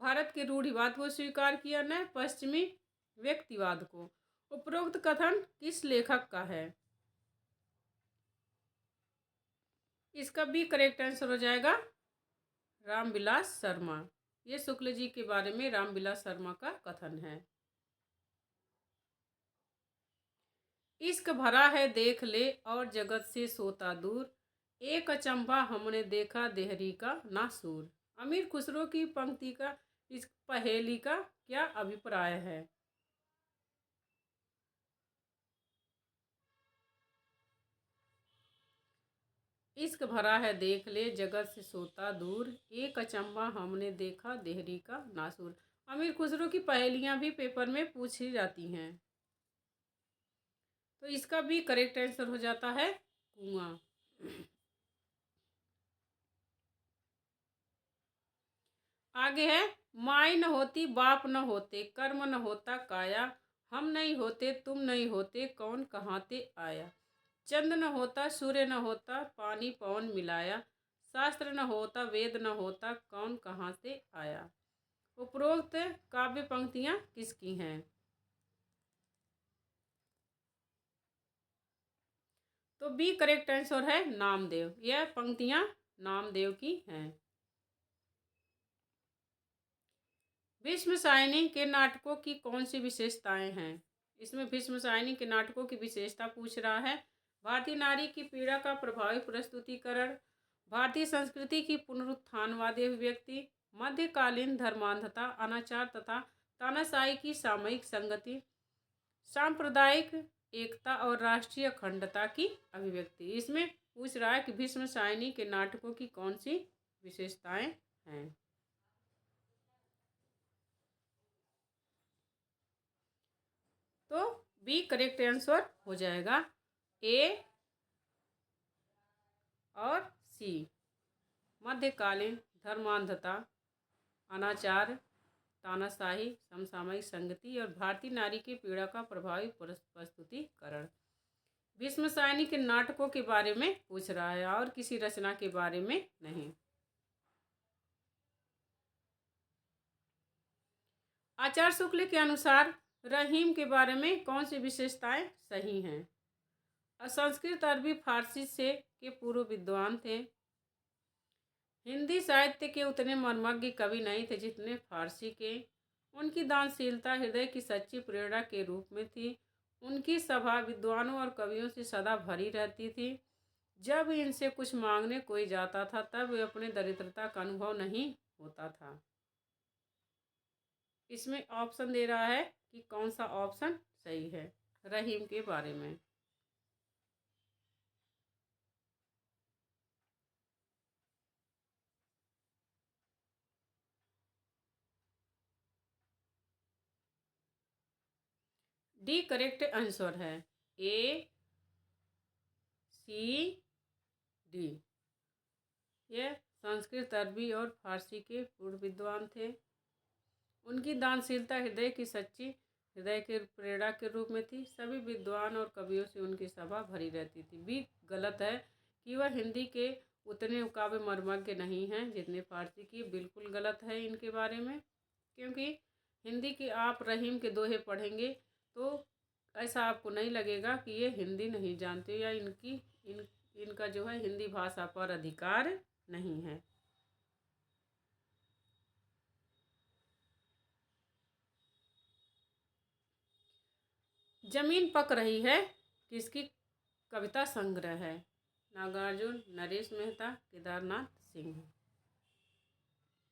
S1: भारत के रूढ़िवाद को स्वीकार किया, न पश्चिमी व्यक्तिवाद को। उपरोक्त कथन किस लेखक का है? इसका भी करेक्ट आंसर हो जाएगा रामविलास शर्मा। ये शुक्ल जी के बारे में रामविलास शर्मा का कथन है। इश्क भरा है देख ले और जगत से सोता दूर, एक अचंभा हमने देखा देहरी का नासूर। अमीर खुसरो की पंक्ति का इस पहेली का क्या अभिप्राय है? इश्क भरा है देख ले जगत से सोता दूर, एक अचंभा हमने देखा देहरी का नासूर। अमीर खुसरो की पहेलियां भी पेपर में पूछी जाती हैं। तो इसका भी करेक्ट आंसर हो जाता है कुआं। आगे है, माई न होती बाप न होते, कर्म न होता काया, हम नहीं होते तुम नहीं होते, कौन कहाँते आया। चंद्र न होता सूर्य न होता, पानी पवन मिलाया, शास्त्र न होता वेद न होता, कौन कहाँ से आया। उपरोक्त काव्य पंक्तियाँ किसकी हैं? तो बी करेक्ट आंसर है नामदेव। यह पंक्तियाँ नामदेव की हैं। भीष्म सायनी के नाटकों की कौन सी विशेषताएं हैं? इसमें भीष्म सायनी के नाटकों की विशेषता पूछ रहा है। भारतीय नारी की पीड़ा का प्रभावी प्रस्तुतिकरण, भारतीय संस्कृति की पुनरुत्थानवादी अभिव्यक्ति, मध्यकालीन धर्मांधता, अनाचार तथा तानाशाही की सामयिक संगति, सांप्रदायिक एकता और राष्ट्रीय अखंडता की अभिव्यक्ति। इसमें पूछ रहा है कि भीष्म सायनी के नाटकों की कौन सी विशेषताएं हैं। तो बी करेक्ट आंसर हो जाएगा। ए और सी, मध्यकालीन धर्मांधता, अनाचार, तानाशाही, समसामयिक संगति और भारतीय नारी की पीड़ा का प्रभावी प्रस्तुतिकरण। भीष्म सायनी के नाटकों के बारे में पूछ रहा है और किसी रचना के बारे में नहीं। आचार्य शुक्ल के अनुसार रहीम के बारे में कौन सी विशेषताएं सही हैं? संस्कृत अरबी फारसी से के पूर्व विद्वान थे। हिंदी साहित्य के उतने मर्मज्ञ कवि नहीं थे जितने फारसी के। उनकी दानशीलता हृदय की सच्ची प्रेरणा के रूप में थी। उनकी सभा विद्वानों और कवियों से सदा भरी रहती थी। जब इनसे कुछ मांगने कोई जाता था तब वे अपने दरिद्रता का अनुभव नहीं होता था। इसमें ऑप्शन दे रहा है कि कौन सा ऑप्शन सही है रहीम के बारे में। डी करेक्ट आंसर है। ए सी डी। यह संस्कृत अरबी और फारसी के पूर्व विद्वान थे। उनकी दानशीलता हृदय की सच्ची हृदय के प्रेरणा के रूप में थी। सभी विद्वान और कवियों से उनकी सभा भरी रहती थी। भी गलत है कि वह हिंदी के उतने काव्य मर्मज्ञ नहीं हैं जितने फारसी की। बिल्कुल गलत है इनके बारे में, क्योंकि हिंदी के आप रहीम के दोहे पढ़ेंगे तो ऐसा आपको नहीं लगेगा कि ये हिंदी नहीं जानते या इनका जो है हिंदी भाषा पर अधिकार नहीं है। जमीन पक रही है किसकी कविता संग्रह है? नागार्जुन, नरेश मेहता, केदारनाथ सिंह।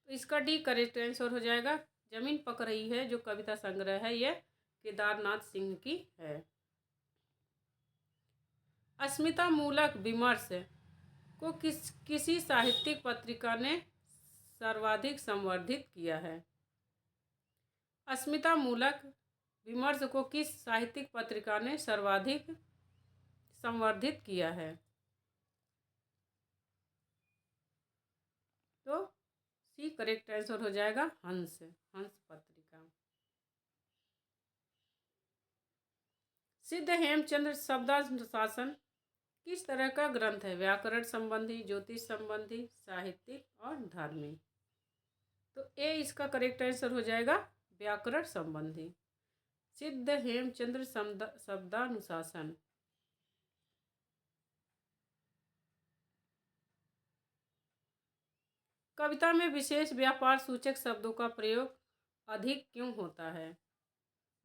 S1: तो इसका डी करेक्ट आंसर हो जाएगा। जमीन पक रही है जो कविता संग्रह है यह केदारनाथ सिंह की है। अस्मिता मूलक विमर्श को किसी साहित्यिक पत्रिका ने सर्वाधिक संवर्धित किया है? अस्मिता मूलक विमर्श को किस साहित्यिक पत्रिका ने सर्वाधिक संवर्धित किया है? तो सी करेक्ट आंसर हो जाएगा हंस पत्रिका। सिद्ध हेमचंद्र शब्दानुशासन किस तरह का ग्रंथ है? व्याकरण संबंधी, ज्योतिष संबंधी, साहित्यिक और धार्मिक। तो ए इसका करेक्ट आंसर हो जाएगा व्याकरण संबंधी। सिद्ध हेमचंद्र शब्दानुशासन। कविता में विशेष व्यापार सूचक शब्दों का प्रयोग अधिक क्यों होता है?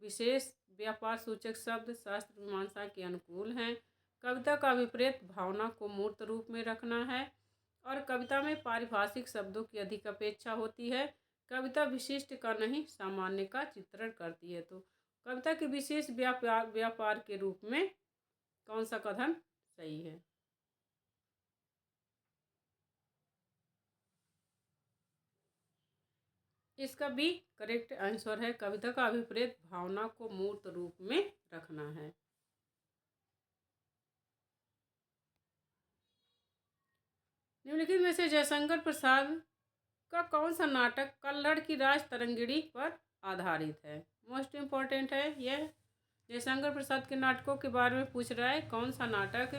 S1: विशेष व्यापार सूचक शब्द शास्त्र मीमांसा के अनुकूल हैं, कविता का विपरीत भावना को मूर्त रूप में रखना है, और कविता में पारिभाषिक शब्दों की अधिक अपेक्षा होती है। कविता विशिष्ट का नहीं सामान्य का चित्रण करती है। तो कविता के विशेष व्यापार के रूप में कौन सा कथन सही है? इसका बी करेक्ट आंसर है। कविता का विपरीत भावना को मूर्त रूप में रखना है। निम्नलिखित में से जयशंकर प्रसाद का कौन सा नाटक कल्लड़ की राज तरंगिणी पर आधारित है? मोस्ट इम्पॉर्टेंट है यह। जयशंकर प्रसाद के नाटकों के बारे में पूछ रहा है। कौन सा नाटक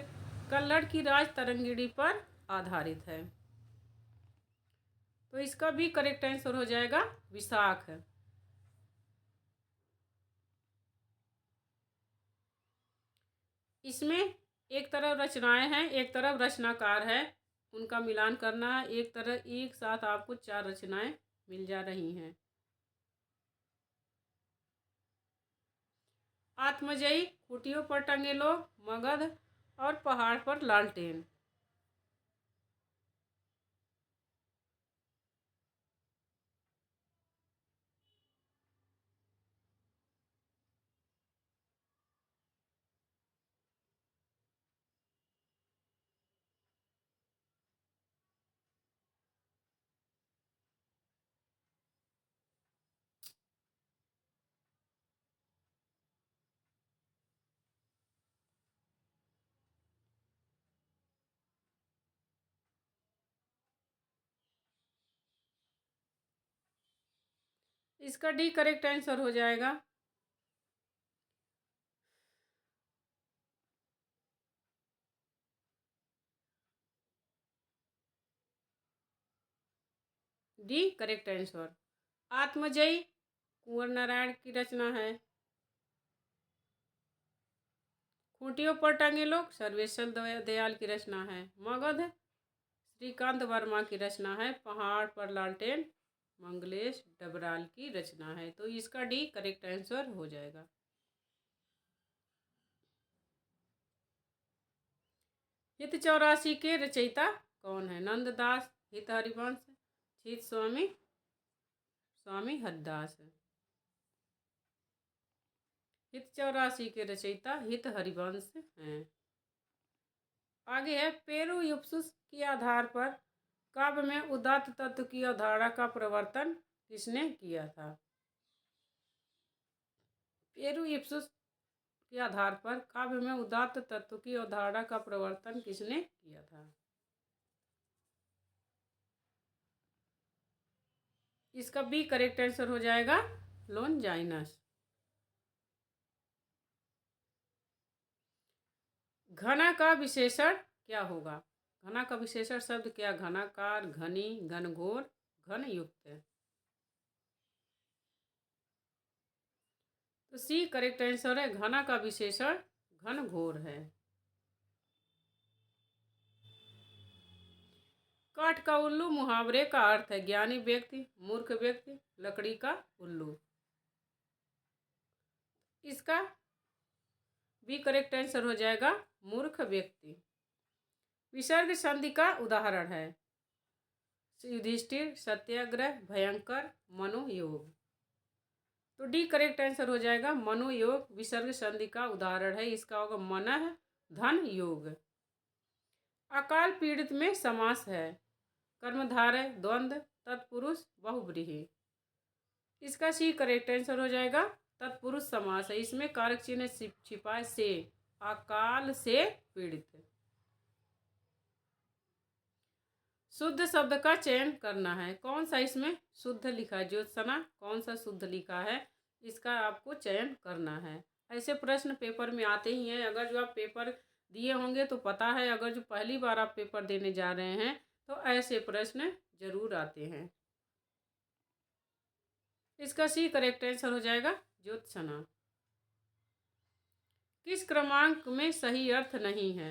S1: कल्लड़ की राज तरंगिणी पर आधारित है? तो इसका भी करेक्ट आंसर हो जाएगा विशाख। इसमें एक तरफ रचनाएं हैं, एक तरफ रचनाकार है, उनका मिलान करना है। एक तरह एक साथ आपको 4 रचनाएं मिल जा रही हैं। आत्मजयी, खूंटियों पर टंगे लोग, मगध और पहाड़ पर लालटेन। इसका डी करेक्ट आंसर हो जाएगा। D correct answer. Aatmajayi Kunwar Narayan की रचना है। खूंटियों पर टंगे लोग सर्वेश्वर दयाल की रचना है। मगध श्रीकांत वर्मा की रचना है। पहाड़ पर लालटेन मंगलेश डबराल की रचना है। तो इसका डी करेक्ट आंसर हो जाएगा। हित 84 के रचयिता कौन है? नंददास, हित हरिवंश, चित स्वामी हरदास। हित 84 के रचयिता हित हरिवंश हैं। आगे है पेरू यूप्सुस के आधार पर काव्य में उदात्त तत्व की अवधारणा का प्रवर्तन किसने किया था? पेरू यूप्सुस के आधार पर काव्य में उदात्त तत्व की अवधारणा का प्रवर्तन किसने किया था? इसका बी करेक्ट आंसर हो जाएगा लोनजाइनस। घना का विशेषण क्या होगा? घना का विशेषण शब्द क्या? घनाकार, घनी, घनघोर, घनयुक्त। तो सी करेक्ट आंसर है। घना का विशेषण घनघोर है। काठ का उल्लू मुहावरे का अर्थ है ज्ञानी व्यक्ति, मूर्ख व्यक्ति, लकड़ी का उल्लू। इसका बी करेक्ट आंसर हो जाएगा मूर्ख व्यक्ति। विसर्ग संधि का उदाहरण है युधिष्ठिर, सत्याग्रह, भयंकर, मनोयोग। तो डी करेक्ट आंसर हो जाएगा मनोयोग विसर्ग संधि का उदाहरण है। इसका होगा मनः धन योग। अकाल पीड़ित में समास है कर्मधारय, द्वंद्व, तत्पुरुष, बहुव्रीहि। इसका सी करेक्ट आंसर हो जाएगा तत्पुरुष समास है। इसमें कारक चिन्ह छिपा से, अकाल से पीड़ित। शुद्ध शब्द का चयन करना है। कौन सा इसमें शुद्ध लिखा है, ज्योत्सना कौन सा शुद्ध लिखा है, इसका आपको चयन करना है। ऐसे प्रश्न पेपर में आते ही हैं। अगर जो आप पेपर दिए होंगे तो पता है, अगर जो पहली बार आप पेपर देने जा रहे हैं तो ऐसे प्रश्न जरूर आते हैं। इसका सी करेक्ट आंसर हो जाएगा ज्योत्सना। किस क्रमांक में सही अर्थ नहीं है?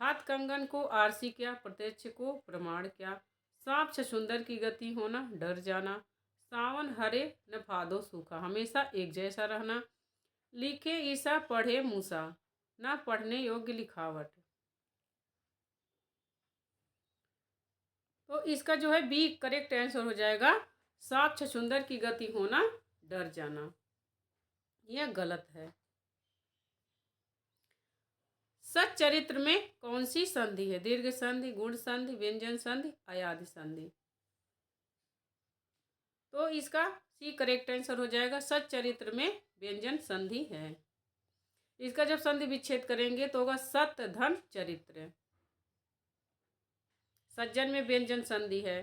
S1: हाथ कंगन को आरसी क्या, प्रत्यक्ष को प्रमाण क्या, सांप छछूंदर की गति होना, डर जाना, सावन हरे न भादो सूखा, हमेशा एक जैसा रहना, लिखे ईसा पढ़े मूसा, ना पढ़ने योग्य लिखावट। तो इसका जो है बी करेक्ट आंसर हो जाएगा, सांप छछूंदर की गति होना, डर जाना। यह गलत है। सच्चरित्र में कौन सी संधि है? दीर्घ संधि, गुण संधि, व्यंजन संधि, अयादि संधि। तो इसका सी करेक्ट आंसर हो जाएगा, सच्चरित्र में व्यंजन संधि है। इसका जब संधि विच्छेद करेंगे तो होगा सत धन चरित्र। सज्जन में व्यंजन संधि है।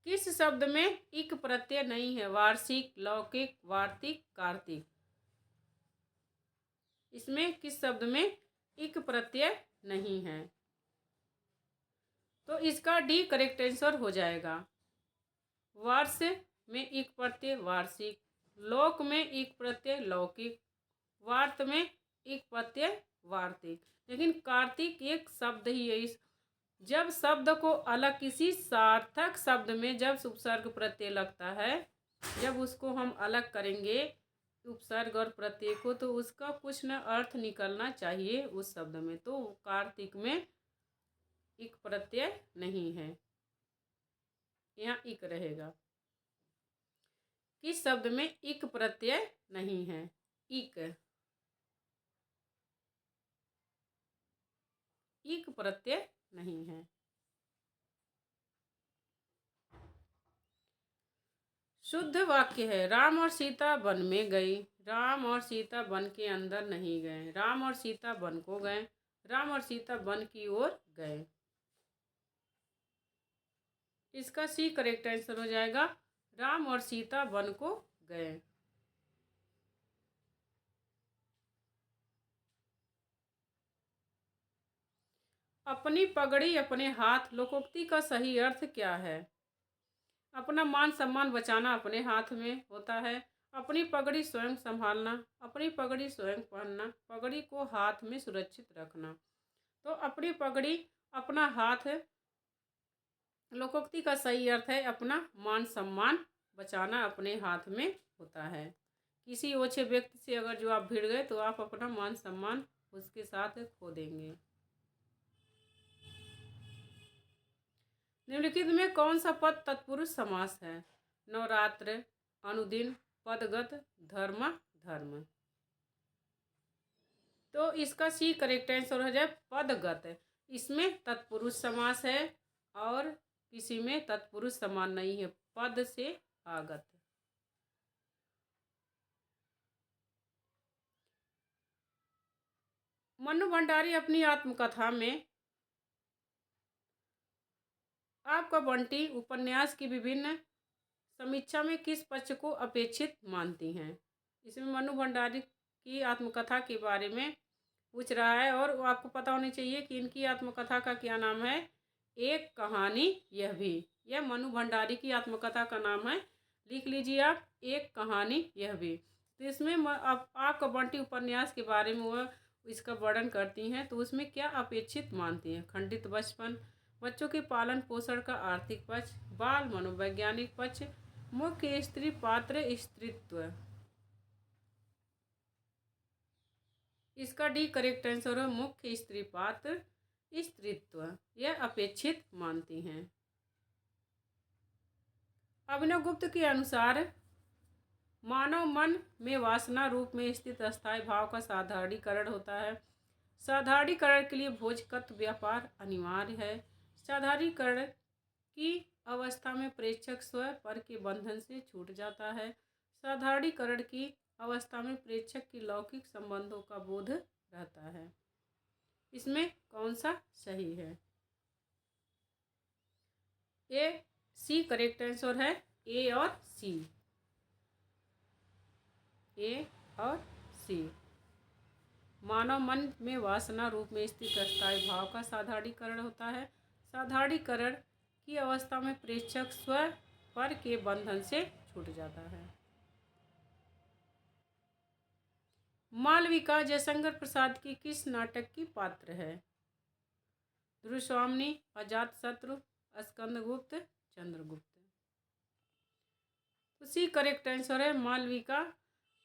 S1: किस शब्द में इक प्रत्यय नहीं है? वार्षिक, लौकिक, वार्तिक, कार्तिक। इसमें किस शब्द में इक प्रत्यय नहीं है? तो इसका डी करेक्ट आंसर हो जाएगा। वर्ष में इक प्रत्यय वार्षिक, लोक में इक प्रत्यय लौकिक, वार्त में इक प्रत्यय वार्तिक। लेकिन कार्तिक एक शब्द ही है। इस जब शब्द को अलग किसी सार्थक शब्द में जब उपसर्ग प्रत्यय लगता है, जब उसको हम अलग करेंगे उपसर्ग और प्रत्यय को, तो उसका कुछ न अर्थ निकलना चाहिए उस शब्द में। तो कार्तिक में इक प्रत्यय नहीं है, यहाँ इक रहेगा। किस शब्द में इक प्रत्यय नहीं है? इक, इक प्रत्यय नहीं है। शुद्ध वाक्य है, राम और सीता वन में गई। राम और सीता वन के अंदर नहीं गए, राम और सीता वन को गए, राम और सीता वन की ओर गए। इसका सी करेक्ट आंसर हो जाएगा, राम और सीता वन को गए। अपनी पगड़ी अपने हाथ, लोकोक्ति का सही अर्थ क्या है? अपना मान सम्मान बचाना अपने हाथ में होता है। अपनी पगड़ी स्वयं संभालना, अपनी पगड़ी स्वयं पहनना, पगड़ी को हाथ में सुरक्षित रखना। तो अपनी पगड़ी अपना हाथ, लोकोक्ति का सही अर्थ है अपना मान सम्मान बचाना अपने हाथ में होता है। किसी ओछे व्यक्ति से अगर जो आप भिड़ गए तो आप अपना मान सम्मान उसके साथ खो देंगे। निम्नलिखित में कौन सा पद तत्पुरुष समास है? नवरात्र, अनुदिन, पदगत, धर्म, धर्म। तो इसका सी करेक्ट आंसर हो जाए पदगत। इसमें तत्पुरुष समास है और किसी में तत्पुरुष समान नहीं है, पद से आगत। मनु भंडारी अपनी आत्मकथा में आपका बंटी उपन्यास की विभिन्न समीक्षा में किस पक्ष को अपेक्षित मानती हैं? इसमें मनु भंडारी की आत्मकथा के बारे में पूछ रहा है और आपको पता होनी चाहिए कि इनकी आत्मकथा का क्या नाम है। एक कहानी यह भी, यह मनु भंडारी की आत्मकथा का नाम है। लिख लीजिए आप, एक कहानी यह भी। तो इसमें आपका बंटी उपन्यास के बारे में वह इसका वर्णन करती हैं। तो उसमें क्या अपेक्षित मानती हैं? खंडित बचपन, बच्चों के पालन पोषण का आर्थिक पक्ष, बाल मनोवैज्ञानिक पक्ष, मुख्य स्त्री पात्र स्त्रीत्व। इसका डी करेक्ट आंसर है मुख्य स्त्री पात्र स्त्रीत्व, यह अपेक्षित मानती हैं। अभिनव गुप्त के अनुसार मानव मन में वासना रूप में स्थित अस्थायी भाव का साधारणीकरण होता है। साधारणीकरण के लिए भोजकत्व व्यापार अनिवार्य है। साधारणीकरण की अवस्था में प्रेक्षक स्वयं पर के बंधन से छूट जाता है। साधारणीकरण की अवस्था में प्रेक्षक की लौकिक संबंधों का बोध रहता है। इसमें कौन सा सही है? ए सी करेक्ट आंसर है। ए और सी, ए और सी। मानव मन में वासना रूप में स्थित अस्थायी भाव का साधारणीकरण होता है। साधारणीकरण की अवस्था में प्रेक्षक स्व पर के बंधन से छूट जाता है। मालविका जयशंकर प्रसाद की किस नाटक की पात्र है? ध्रुवस्वामिनी, अजातशत्रु, स्कंदगुप्त, चंद्रगुप्त। उसी करेक्ट आंसर है, मालविका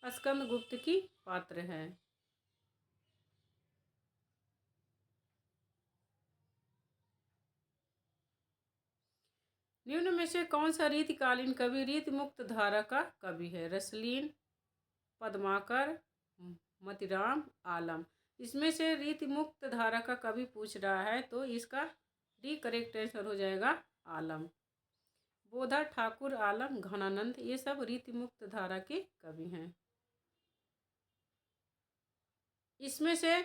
S1: स्कंदगुप्त की पात्र है। निम्न में से कौन सा रीतिकालीन कवि रीति मुक्त धारा का कवि है? रसलीन, पद्माकर, मतिराम, आलम। इसमें से रीति मुक्त धारा का कवि पूछ रहा है तो इसका डी करेक्ट आंसर हो जाएगा आलम। बोधा, ठाकुर, आलम, घनानंद, ये सब रीति मुक्त धारा के कवि हैं। इसमें से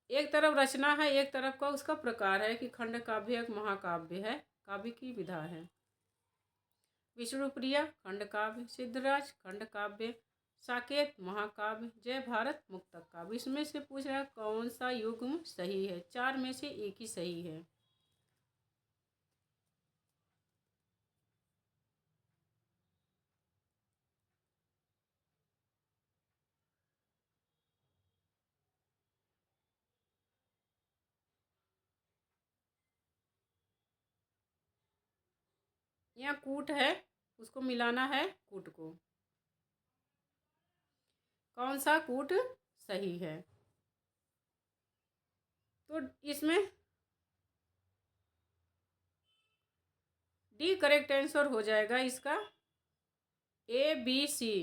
S1: एक तरफ रचना है, एक तरफ का उसका प्रकार है कि खंड काव्य एक महाकाव्य है, काव्य की विधा है। विष्णुप्रिया खंड काव्य, सिद्धराज खंड काव्य, साकेत महाकाव्य, जय भारत मुक्तक काव्य। इसमें से पूछ रहा है कौन सा युग्म सही है? चार में से एक ही सही है। यहाँ कूट है, उसको मिलाना है कूट को। कौन सा कूट सही है? तो इसमें डी करेक्ट आंसर हो जाएगा इसका। ए बी सी,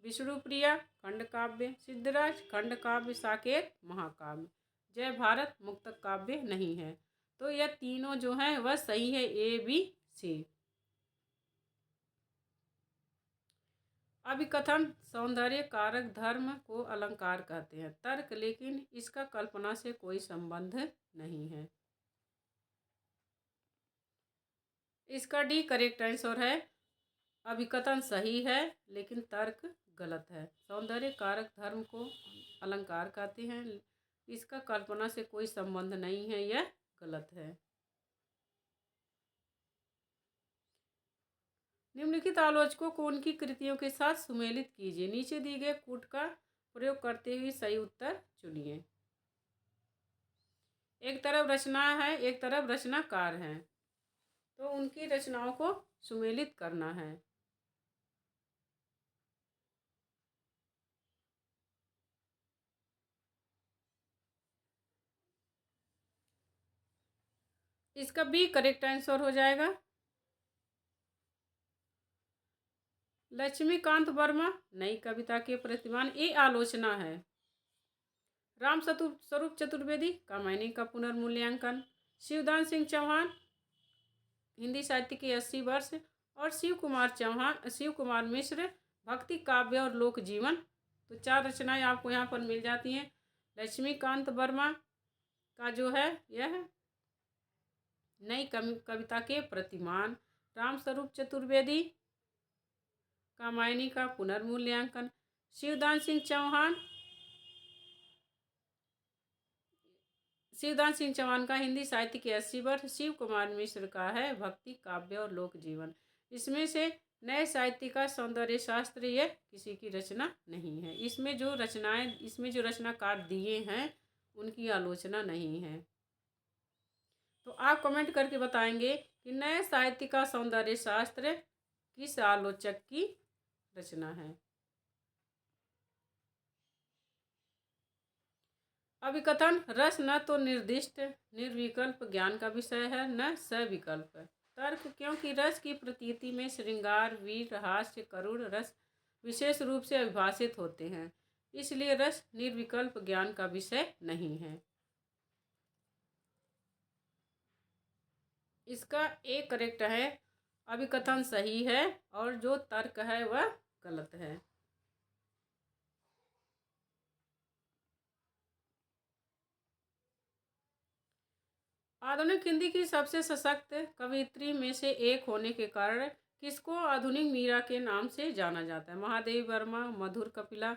S1: विष्णुप्रिया खंड काव्य, सिद्धराज खंड काव्य, साकेत महाकाव्य, जय भारत मुक्तक काव्य नहीं है। तो यह तीनों जो हैं वह सही है, ए बी सी। अभिकथन सौंदर्य कारक धर्म को अलंकार कहते हैं। तर्क, लेकिन इसका कल्पना से कोई संबंध नहीं है। इसका डी करेक्ट आंसर है। अभिकथन सही है लेकिन तर्क गलत है। सौंदर्य कारक धर्म को अलंकार कहते हैं, इसका कल्पना से कोई संबंध नहीं है, यह गलत है। निम्नलिखित आलोचकों को उनकी कृतियों के साथ सुमेलित कीजिए। नीचे दिए गए कूट का प्रयोग करते हुए सही उत्तर चुनिए। एक तरफ रचना है, एक तरफ रचनाकार है, तो उनकी रचनाओं को सुमेलित करना है। इसका बी करेक्ट आंसर हो जाएगा। लक्ष्मीकांत वर्मा नई कविता के प्रतिमान, ये आलोचना है। राम स्वरूप चतुर्वेदी कामायनी का पुनर्मूल्यांकन, शिवदान सिंह चौहान हिंदी साहित्य के 80 वर्ष, और शिव कुमार मिश्र भक्ति काव्य और लोक जीवन। तो चार रचनाएं आपको यहाँ पर मिल जाती हैं। लक्ष्मीकांत वर्मा का जो है यह नई कविता के प्रतिमान, राम स्वरूप चतुर्वेदी कामायनी का पुनर्मूल्यांकन, शिवदान सिंह चौहान का हिंदी साहित्य के 80 वर्ष, शिव कुमार मिश्र का है भक्ति काव्य और लोक जीवन। इसमें से नए साहित्य का सौंदर्य शास्त्र ये किसी की रचना नहीं है। इसमें जो रचनाकार दिए हैं उनकी आलोचना नहीं है। तो आप कमेंट करके बताएंगे कि नए साहित्य का सौंदर्य शास्त्र किस आलोचक की रचना है। अभिकथन रस न तो निर्दिष्ट निर्विकल्प ज्ञान का विषय है, न सविकल्प। तर्क, क्योंकि रस की प्रतीति में श्रृंगार, वीर, हास्य, करुण रस विशेष रूप से अभिभाषित होते हैं, इसलिए रस निर्विकल्प ज्ञान का विषय नहीं है। इसका ए करेक्ट है। अभिकथन सही है और जो तर्क है वह गलत है। आधुनिक हिंदी की सबसे सशक्त कवयित्री में से एक होने के कारण किसको आधुनिक मीरा के नाम से जाना जाता है? महादेवी वर्मा, मधुर कपिला,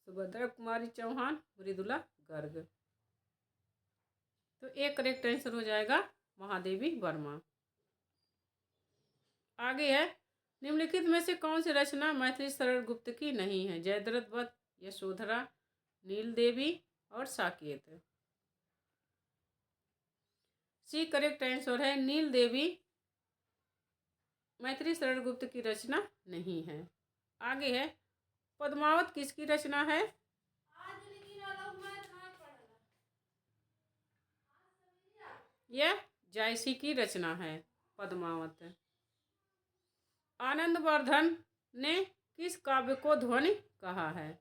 S1: सुभद्रा कुमारी चौहान, मृदुला गर्ग। तो एक करेक्ट आंसर हो जाएगा महादेवी वर्मा। आगे है, निम्नलिखित में से कौन सी रचना मैथिली शरण गुप्त की नहीं है? जयद्रथ वध, यशोधरा, नील देवी और साकेत। सी करेक्ट आंसर है नील देवी मैथिली शरण गुप्त की रचना नहीं है। आगे है, पद्मावत किसकी रचना है? यह जायसी की रचना है पद्मावत। आनंदवर्धन ने किस काव्य को ध्वनि कहा है?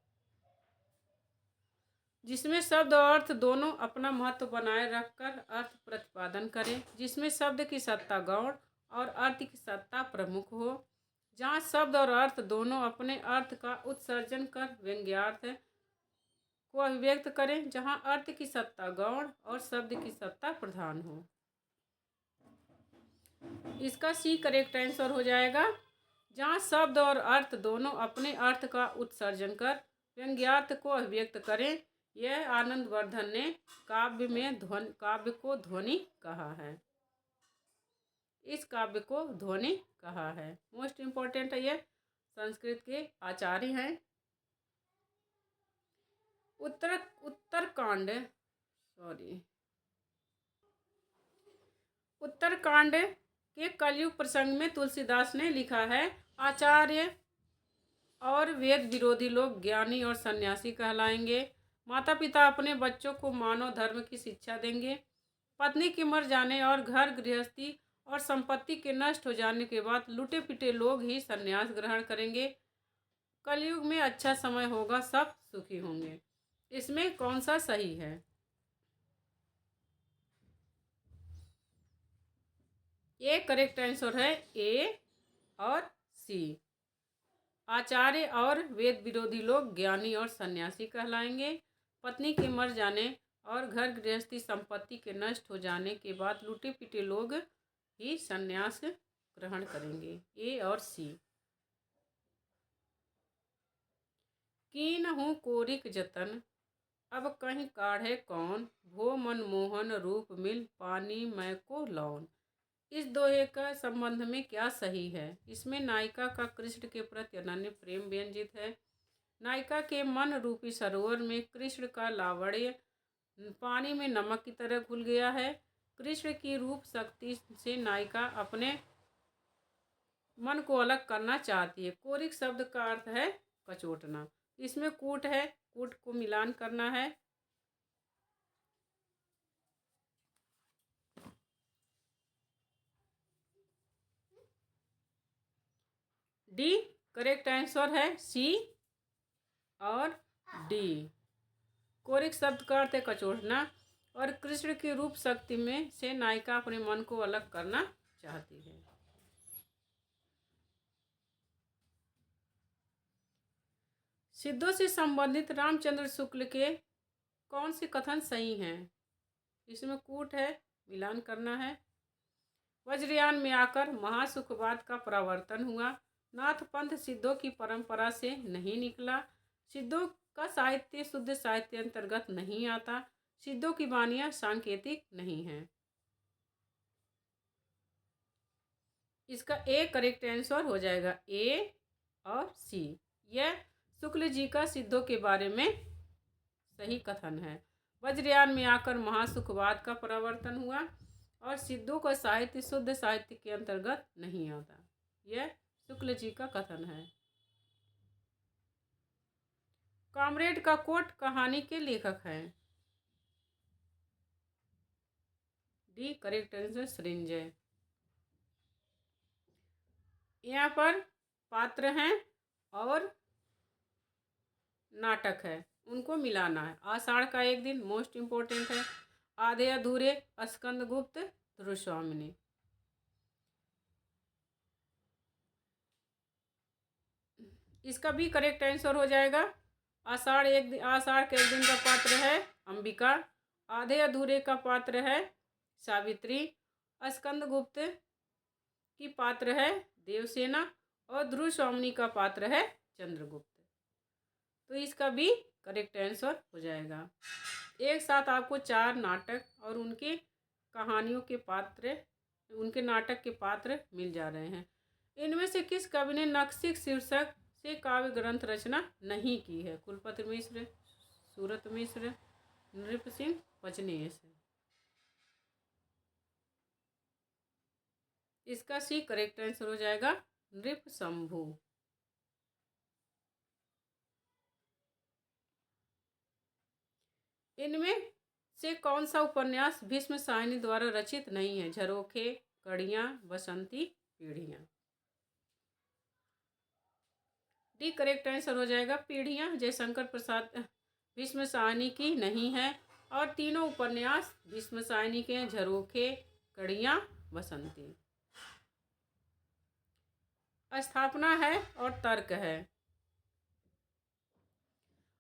S1: जिसमें शब्द और अर्थ दोनों अपना महत्व बनाए रखकर अर्थ प्रतिपादन करें, जिसमें शब्द की सत्ता गौण और अर्थ की सत्ता प्रमुख हो, जहाँ शब्द और अर्थ दोनों अपने अर्थ का उत्सर्जन कर व्यंग्यार्थ को अभिव्यक्त करें, जहाँ अर्थ की सत्ता गौण और शब्द की सत्ता प्रधान हो। इसका सी करेक्ट आंसर हो जाएगा, जहाँ शब्द और अर्थ दोनों अपने अर्थ का उत्सर्जन कर व्यंग्यार्थ को अभिव्यक्त करें। यह आनंदवर्धन ने काव्य को ध्वनि कहा है। इस काव्य को ध्वनि कहा है। मोस्ट इम्पोर्टेंट है, ये संस्कृत के आचार्य हैं। उत्तरकांड के कलयुग प्रसंग में तुलसीदास ने लिखा है, आचार्य और वेद विरोधी लोग ज्ञानी और सन्यासी कहलाएंगे। माता पिता अपने बच्चों को मानव धर्म की शिक्षा देंगे। पत्नी के मर जाने और घर गृहस्थी और संपत्ति के नष्ट हो जाने के बाद लुटे पिटे लोग ही सन्यास ग्रहण करेंगे। कलयुग में अच्छा समय होगा, सब सुखी होंगे। इसमें कौन सा सही है? ये करेक्ट आंसर है ए और सी। आचार्य और वेद विरोधी लोग ज्ञानी और सन्यासी कहलाएंगे। पत्नी के मर जाने और घर गृहस्थी संपत्ति के नष्ट हो जाने के बाद लुटे पिटे लोग ही सन्यास ग्रहण करेंगे। ए और सी। कीन्हु कोरिक जतन अब कहीं काढ़े कौन, भो मनमोहन रूप मिल पानी मैं को लौन। इस दोहे का संबंध में क्या सही है? इसमें नायिका का कृष्ण के प्रति अनन्य प्रेम व्यंजित है। नायिका के मन रूपी सरोवर में कृष्ण का लावण्य पानी में नमक की तरह घुल गया है। कृष्ण की रूप शक्ति से नायिका अपने मन को अलग करना चाहती है। कोरिक शब्द का अर्थ है कचोटना। इसमें कूट है, कूट को मिलान करना है। डी करेक्ट आंसर है, सी और डी। कोरिक शब्द का अर्थ है कचोटना और कृष्ण की रूप शक्ति में से नायिका अपने मन को अलग करना चाहती है। सिद्धों से संबंधित रामचंद्र शुक्ल के कौन से कथन सही हैं? इसमें कूट है, मिलान करना है। वज्रयान में आकर महासुखवाद का प्रवर्तन हुआ। नाथ पंथ सिद्धों की परंपरा से नहीं निकला। सिद्धों का साहित्य शुद्ध साहित्य अंतर्गत नहीं आता। सिद्धों की वाणियां सांकेतिक नहीं हैं। इसका ए करेक्ट आंसर हो जाएगा, ए और सी। यह शुक्ल जी का सिद्धों के बारे में सही कथन है। वज्रयान में आकर महासुखवाद का प्रवर्तन हुआ और सिद्धों का साहित्य शुद्ध साहित्य के अंतर्गत नहीं आता। यह शुक्ल जी का कथन है। कॉमरेड का कोट कहानी के लेखक हैं? D correct answer, Srinjay. यहाँ पर पात्र हैं और नाटक है, उनको मिलाना है। आषाढ़ का एक दिन मोस्ट इम्पोर्टेंट है। आधे अधूरे स्कंदगुप्त ध्रुवस्वामिनी। इसका भी करेक्ट आंसर हो जाएगा। आषाढ़ के एक दिन का पात्र है अंबिका। आधे अधूरे का पात्र है सावित्री। स्कंदगुप्त की पात्र है देवसेना और ध्रुव स्वामिनी का पात्र है चंद्रगुप्त। तो इसका भी करेक्ट आंसर हो जाएगा। एक साथ आपको 4 नाटक और उनके कहानियों के पात्र, उनके नाटक के पात्र मिल जा रहे हैं। इनमें से किस कवि ने नक्सिक शीर्षक से काव्य ग्रंथ रचना नहीं की है? कुलपति मिश्र, सूरत मिश्र, नृप सिंह, पचनेश। इसका सी करेक्ट आंसर हो जाएगा नृप शंभु। इनमें से कौन सा उपन्यास भीष्म साहनी द्वारा रचित नहीं है? झरोखे, कड़ियाँ, बसंती, पीढ़ियाँ। डी करेक्ट आंसर हो जाएगा पीढ़ियाँ। जयशंकर प्रसाद भीष्म साहनी की नहीं है और तीनों उपन्यास भीष्म साहनी के हैं। झरोखे, कड़ियाँ, बसंती। स्थापना है और तर्क है।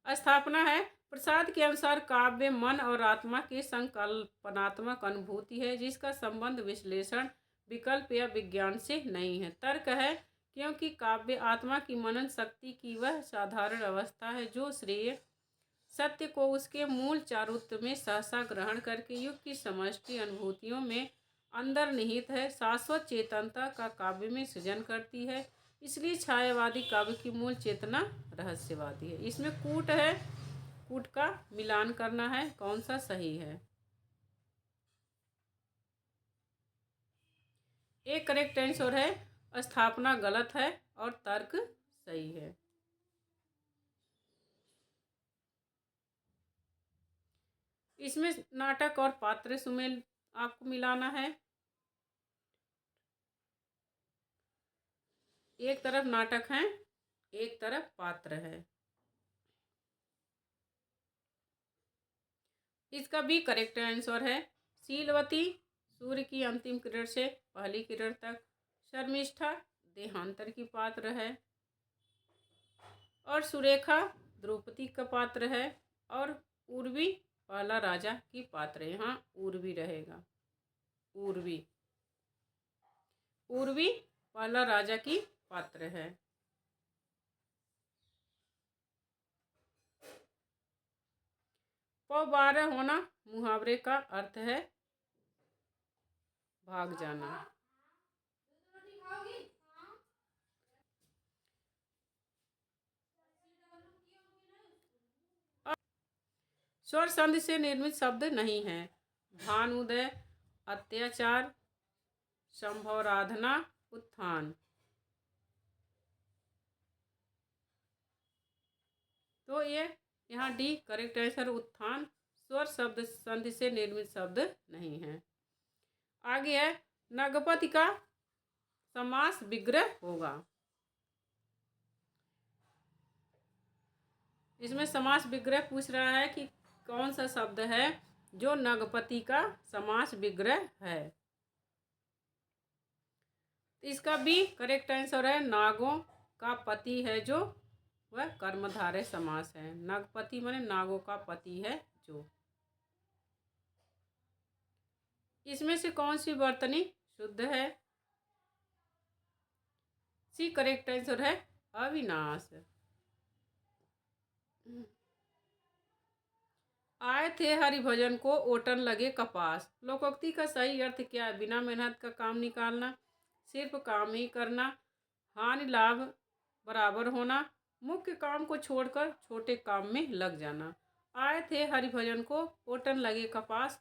S1: स्थापना है, प्रसाद के अनुसार काव्य मन और आत्मा की संकल्पनात्मक अनुभूति है जिसका संबंध विश्लेषण, विकल्प या विज्ञान से नहीं है। तर्क है, क्योंकि काव्य आत्मा की मनन शक्ति की वह साधारण अवस्था है जो श्रेय सत्य को उसके मूल चारुत्व में सहसा ग्रहण करके युग की समष्टि अनुभूतियों में अंतर्निहित है, शाश्वत चेतनता का काव्य में सृजन करती है। इसलिए छायावादी काव्य की मूल चेतना रहस्यवादी है। इसमें कूट है, कूट का मिलान करना है, कौन सा सही है? एक करेक्ट आंसर है, स्थापना गलत है और तर्क सही है। इसमें नाटक और पात्र सुमेल आपको मिलाना है। एक तरफ नाटक है, एक तरफ पात्र है। इसका भी करेक्ट आंसर है शीलवती सूर्य की अंतिम किरण से पहली किरण तक, शर्मिष्ठा देहांतर की पात्र है और सुरेखा द्रौपदी का पात्र है और उर्वी पहला राजा की पात्र है। यहाँ उर्वी रहेगा, उर्वी, उर्वी पहला राजा की पात्र है। पौ12 होना मुहावरे का अर्थ है भाग जाना। स्वर संधि से निर्मित शब्द नहीं है। भानुदय, अत्याचार, संभवराधना, उत्थान। तो ये यहाँ डी करेक्ट आंसर उत्थान स्वर शब्द संधि से निर्मित शब्द नहीं है। आगे है नगपति का समास विग्रह होगा। इसमें समास विग्रह पूछ रहा है कि कौन सा शब्द है जो नगपति का समास विग्रह है। इसका भी करेक्ट आंसर है नागों का पति है जो, वह कर्मधारय समास है। नगपति माने नागों का पति है जो। इसमें से कौन सी वर्तनी शुद्ध है? सी करेक्ट आंसर है अविनाश। आए थे हरिभजन को ओटन लगे कपास। लोकोक्ति का सही अर्थ क्या है? बिना मेहनत का काम निकालना, सिर्फ काम ही करना, हानि लाभ बराबर होना, मुख्य काम को छोड़कर छोटे काम में लग जाना। आए थे हरिभजन को ओटन लगे कपास।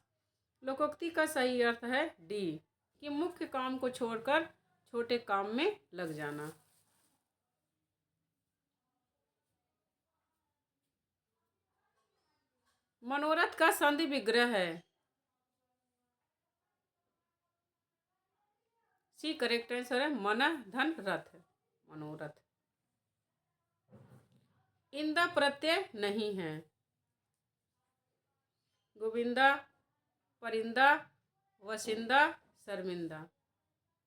S1: लोकोक्ति का सही अर्थ है डी, कि मुख्य काम को छोड़कर छोटे काम में लग जाना। मनोरथ का संधि विग्रह है। सी करेक्ट आंसर है मन धन रथ, मनोरथ। इंदा प्रत्यय नहीं है। गोविंदा, परिंदा, वसिंदा, शर्मिंदा।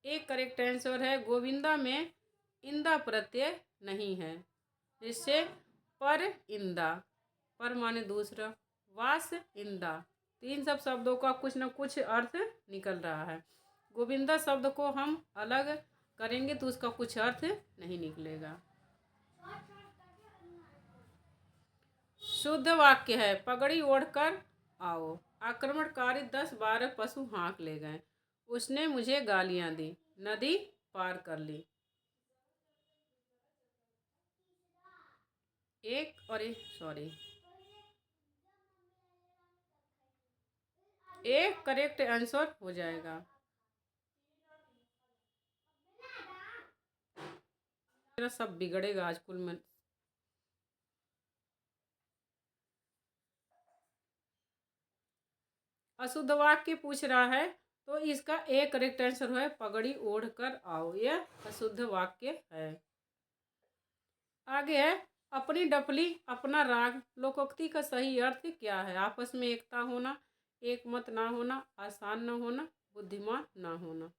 S1: एक करेक्ट आंसर है गोविंदा में इंदा प्रत्यय नहीं है, जिससे पर इंदा, पर माने दूसरा, वास इंदा, तो इन सब शब्दों का कुछ न कुछ अर्थ निकल रहा है। गोविंदा शब्द को हम अलग करेंगे तो उसका कुछ अर्थ नहीं निकलेगा। शुद्ध वाक्य है, पगड़ी ओढ़कर आओ। आक्रमणकारी 10-12 पशु हाँक ले गए। उसने मुझे गालियां दी, नदी पार कर ली। एक करेक्ट आंसर हो जाएगा। मेरा सब बिगड़ेगा आज कुल में। अशुद्ध वाक्य पूछ रहा है तो इसका एक करेक्ट आंसर है पगड़ी ओढ़ कर आओ। यह अशुद्ध वाक्य है। आगे है, अपनी डफली अपना राग। लोकोक्ति का सही अर्थ क्या है? आपस में एकता होना, एक मत ना होना, आसान ना होना, बुद्धिमान ना होना।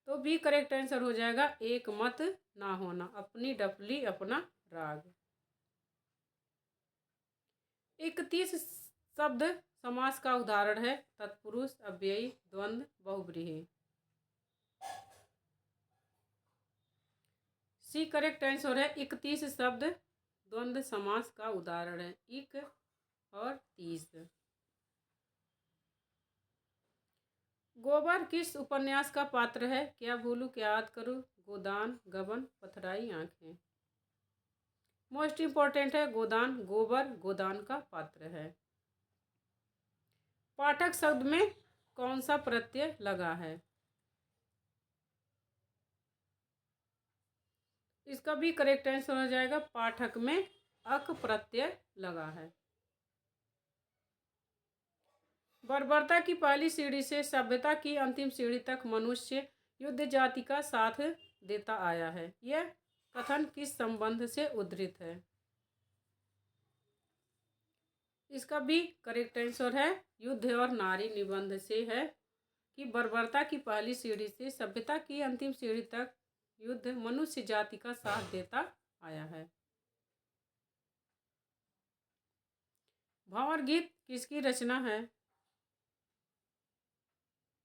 S1: तो भी करेक्ट आंसर हो जाएगा एक मत ना होना। अपनी डफली अपना राग। 31 शब्द समास का उदाहरण है। तत्पुरुष, अव्ययी, द्वंद्व, बहुव्रीहि। सी करेक्ट आंसर है 31 शब्द द्वंद्व समास का उदाहरण है। इक और 30। गोबर किस उपन्यास का पात्र है? क्या भूलूं क्या याद करूं, गोदान, गबन, पथराई आंखें। मोस्ट इंपॉर्टेंट है गोदान। गोबर गोदान का पात्र है। पाठक शब्द में कौन सा प्रत्यय लगा है? इसका भी करेक्ट आंसर हो जाएगा पाठक में अक प्रत्यय लगा है। बर्बरता की पहली सीढ़ी से सभ्यता की अंतिम सीढ़ी तक मनुष्य युद्ध जाति का साथ देता आया है। यह कथन किस संबंध से उद्धृत है? इसका भी करेक्ट आंसर है युद्ध और नारी निबंध से है कि बर्बरता की पहली सीढ़ी से सभ्यता की अंतिम सीढ़ी तक युद्ध मनुष्य जाति का साथ देता आया है। भंवर गीत किसकी रचना है?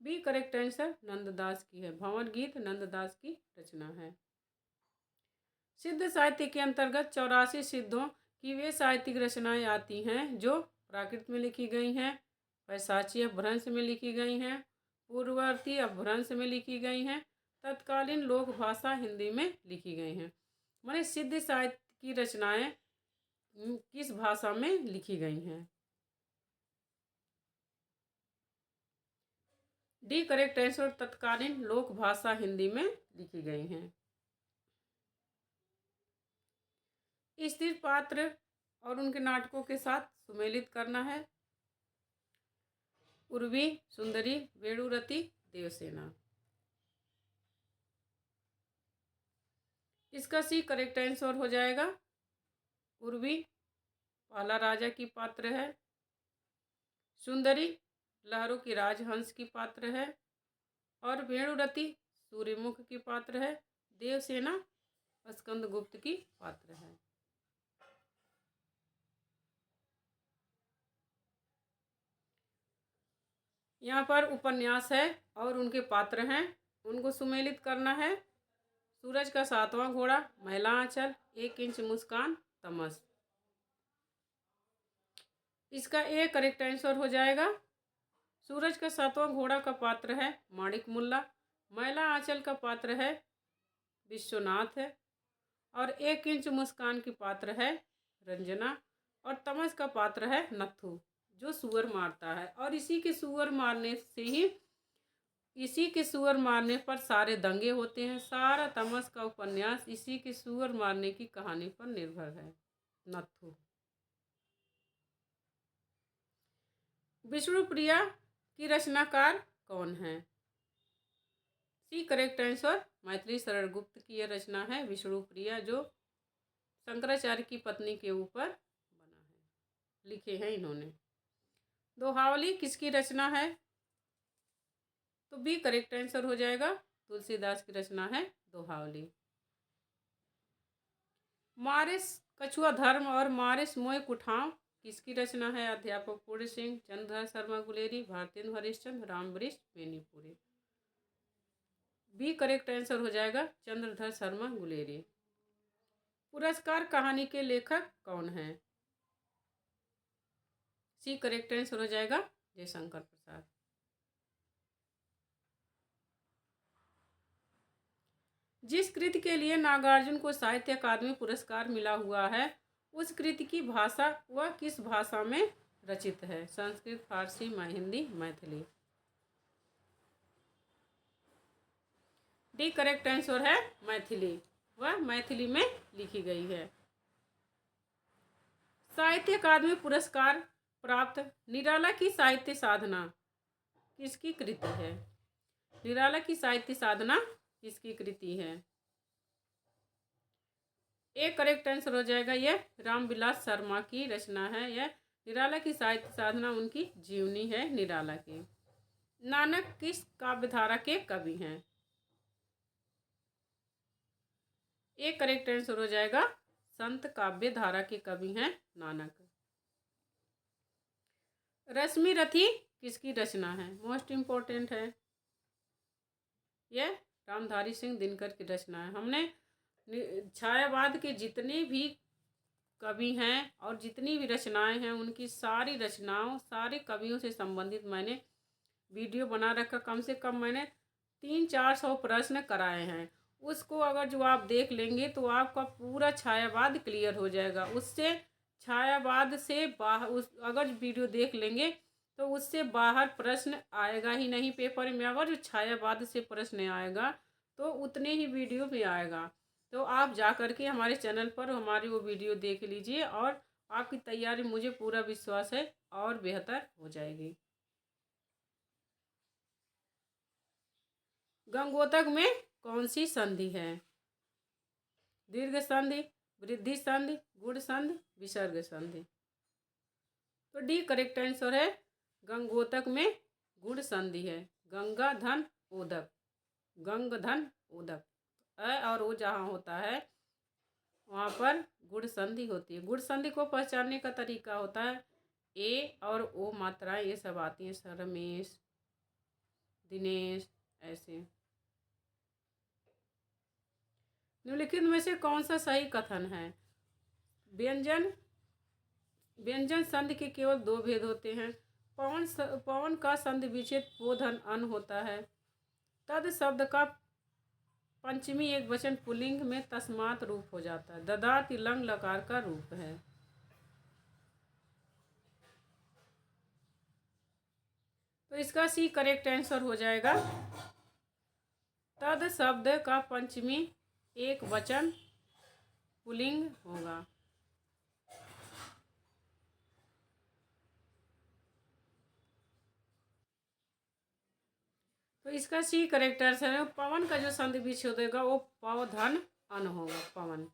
S1: बी करेक्ट आंसर नंददास की है। भंवर गीत नंददास की रचना है। सिद्ध साहित्य के अंतर्गत 84 सिद्धों की वे साहित्यिक रचनाएं आती हैं जो प्राकृत में लिखी गई हैं, पैशाची अपभ्रंश में लिखी गई हैं, पूर्ववर्ती अपभ्रंश में लिखी गई हैं, तत्कालीन लोक भाषा हिंदी में लिखी गई हैं। माने सिद्ध साहित्य की रचनाएं किस भाषा में लिखी गई हैं? डी करेक्ट आंसर तत्कालीन लोक भाषा हिंदी में लिखी गई हैं। स्थिर पात्र और उनके नाटकों के साथ सुमेलित करना है। उर्वी, सुंदरी, वेणुरति, देवसेना। इसका सी करेक्ट आंसर हो जाएगा। उर्वी पहला राजा की पात्र है। सुंदरी लहरों की राजहंस की पात्र है। और वेणुरति सूर्यमुख की पात्र है। देवसेना स्कंदगुप्त की पात्र है। यहाँ पर उपन्यास है और उनके पात्र हैं, उनको सुमेलित करना है। सूरज का सातवां घोड़ा, महिला आंचल, 1 इंच मुस्कान, तमस। इसका ए करेक्ट आंसर हो जाएगा। सूरज का सातवां घोड़ा का पात्र है माणिक मुल्ला, महिला आंचल का पात्र है विश्वनाथ है, और 1 इंच मुस्कान की पात्र है रंजना, और तमस का पात्र है नथु जो सुअर मारता है। और इसी के सुअर मारने पर सारे दंगे होते हैं। सारा तमस का उपन्यास इसी के सुअर मारने की कहानी पर निर्भर है। नथु। विष्णुप्रिया की रचनाकार कौन है? C correct answer Maithili Sharan Gupt की यह रचना है विष्णुप्रिया, जो शंकराचार्य की पत्नी के ऊपर बना है, लिखे हैं इन्होंने। दोहावली किसकी रचना है? तो बी करेक्ट आंसर हो जाएगा। तुलसीदास की रचना है दोहावली। मारिस कछुआ धर्म और मारिस मोय कुठाव किसकी रचना है? अध्यापक Puran Singh, Chandradhar Sharma Guleri, Bharatendu Harishchandra, Rambriksh Benipuri. B correct answer हो जाएगा चंद्रधर शर्मा गुलेरी। पुरस्कार कहानी के लेखक कौन है? सी करेक्ट आंसर हो जाएगा जयशंकर प्रसाद। जिस कृति के लिए नागार्जुन को साहित्य अकादमी पुरस्कार मिला हुआ है उस कृति की भाषा वह किस भाषा में रचित है? Sanskrit, Farsi, Hindi, Maithili. D correct answer है मैथिली। वह मैथिली में लिखी गई है। साहित्य अकादमी पुरस्कार प्राप्त निराला की साहित्य साधना किसकी कृति है? निराला की साहित्य साधना किसकी कृति है? एक करेक्ट आंसर हो जाएगा यह रामविलास शर्मा की रचना है। यह निराला की साहित्य साधना उनकी जीवनी है निराला की। नानक किस काव्यधारा के कवि हैं? एक करेक्ट आंसर हो जाएगा संत काव्य धारा के कवि हैं नानक। रश्मि रथी किसकी रचना है? मोस्ट इम्पोर्टेंट है। यह रामधारी सिंह दिनकर की रचना है। हमने छायावाद के जितने भी कवि हैं और जितनी भी रचनाएं हैं उनकी सारी रचनाओं सारे कवियों से संबंधित मैंने वीडियो बना रखा। कम से कम मैंने 300-400 प्रश्न कराए हैं। उसको अगर जो आप देख लेंगे तो आपका पूरा छायावाद क्लियर हो जाएगा। उससे छायावाद से बाहर अगर वीडियो देख लेंगे तो उससे बाहर प्रश्न आएगा ही नहीं पेपर में। अगर जो छायावाद से प्रश्न आएगा तो उतने ही वीडियो में आएगा। तो आप जा कर के हमारे चैनल पर हमारी वो वीडियो देख लीजिए और आपकी तैयारी मुझे पूरा विश्वास है और बेहतर हो जाएगी। गंगोतक में कौन सी संधि है? दीर्घ संधि, वृद्धि संधि, गुण संधि, विसर्ग संधि। तो डी करेक्ट आंसर है गंगोतक में गुण संधि है। गंगा धन ओदक, गंग धन ओदक। अ और ओ जहाँ होता है वहाँ पर गुण संधि होती है। गुण संधि को पहचानने का तरीका होता है ए और ओ मात्राएं ये सब आती हैं। रमेश, दिनेश, ऐसे। निम्नलिखित में से कौन सा सही कथन है? व्यंजन संधि के केवल 2 भेद होते हैं। पवन का संधि विच्छेद पोधन अन होता है। तद शब्द का पंचमी एक वचन पुल्लिंग में तस्मात रूप हो जाता है। ददाति लंग लकार का रूप है। तो इसका सी करेक्ट आंसर हो जाएगा। तद शब्द का पंचमी एक वचन पुल्लिंग होगा। तो इसका सी करेक्ट आंसर है। पवन का जो संधि विच्छेद होगा वो पवधन अन होगा। पवन।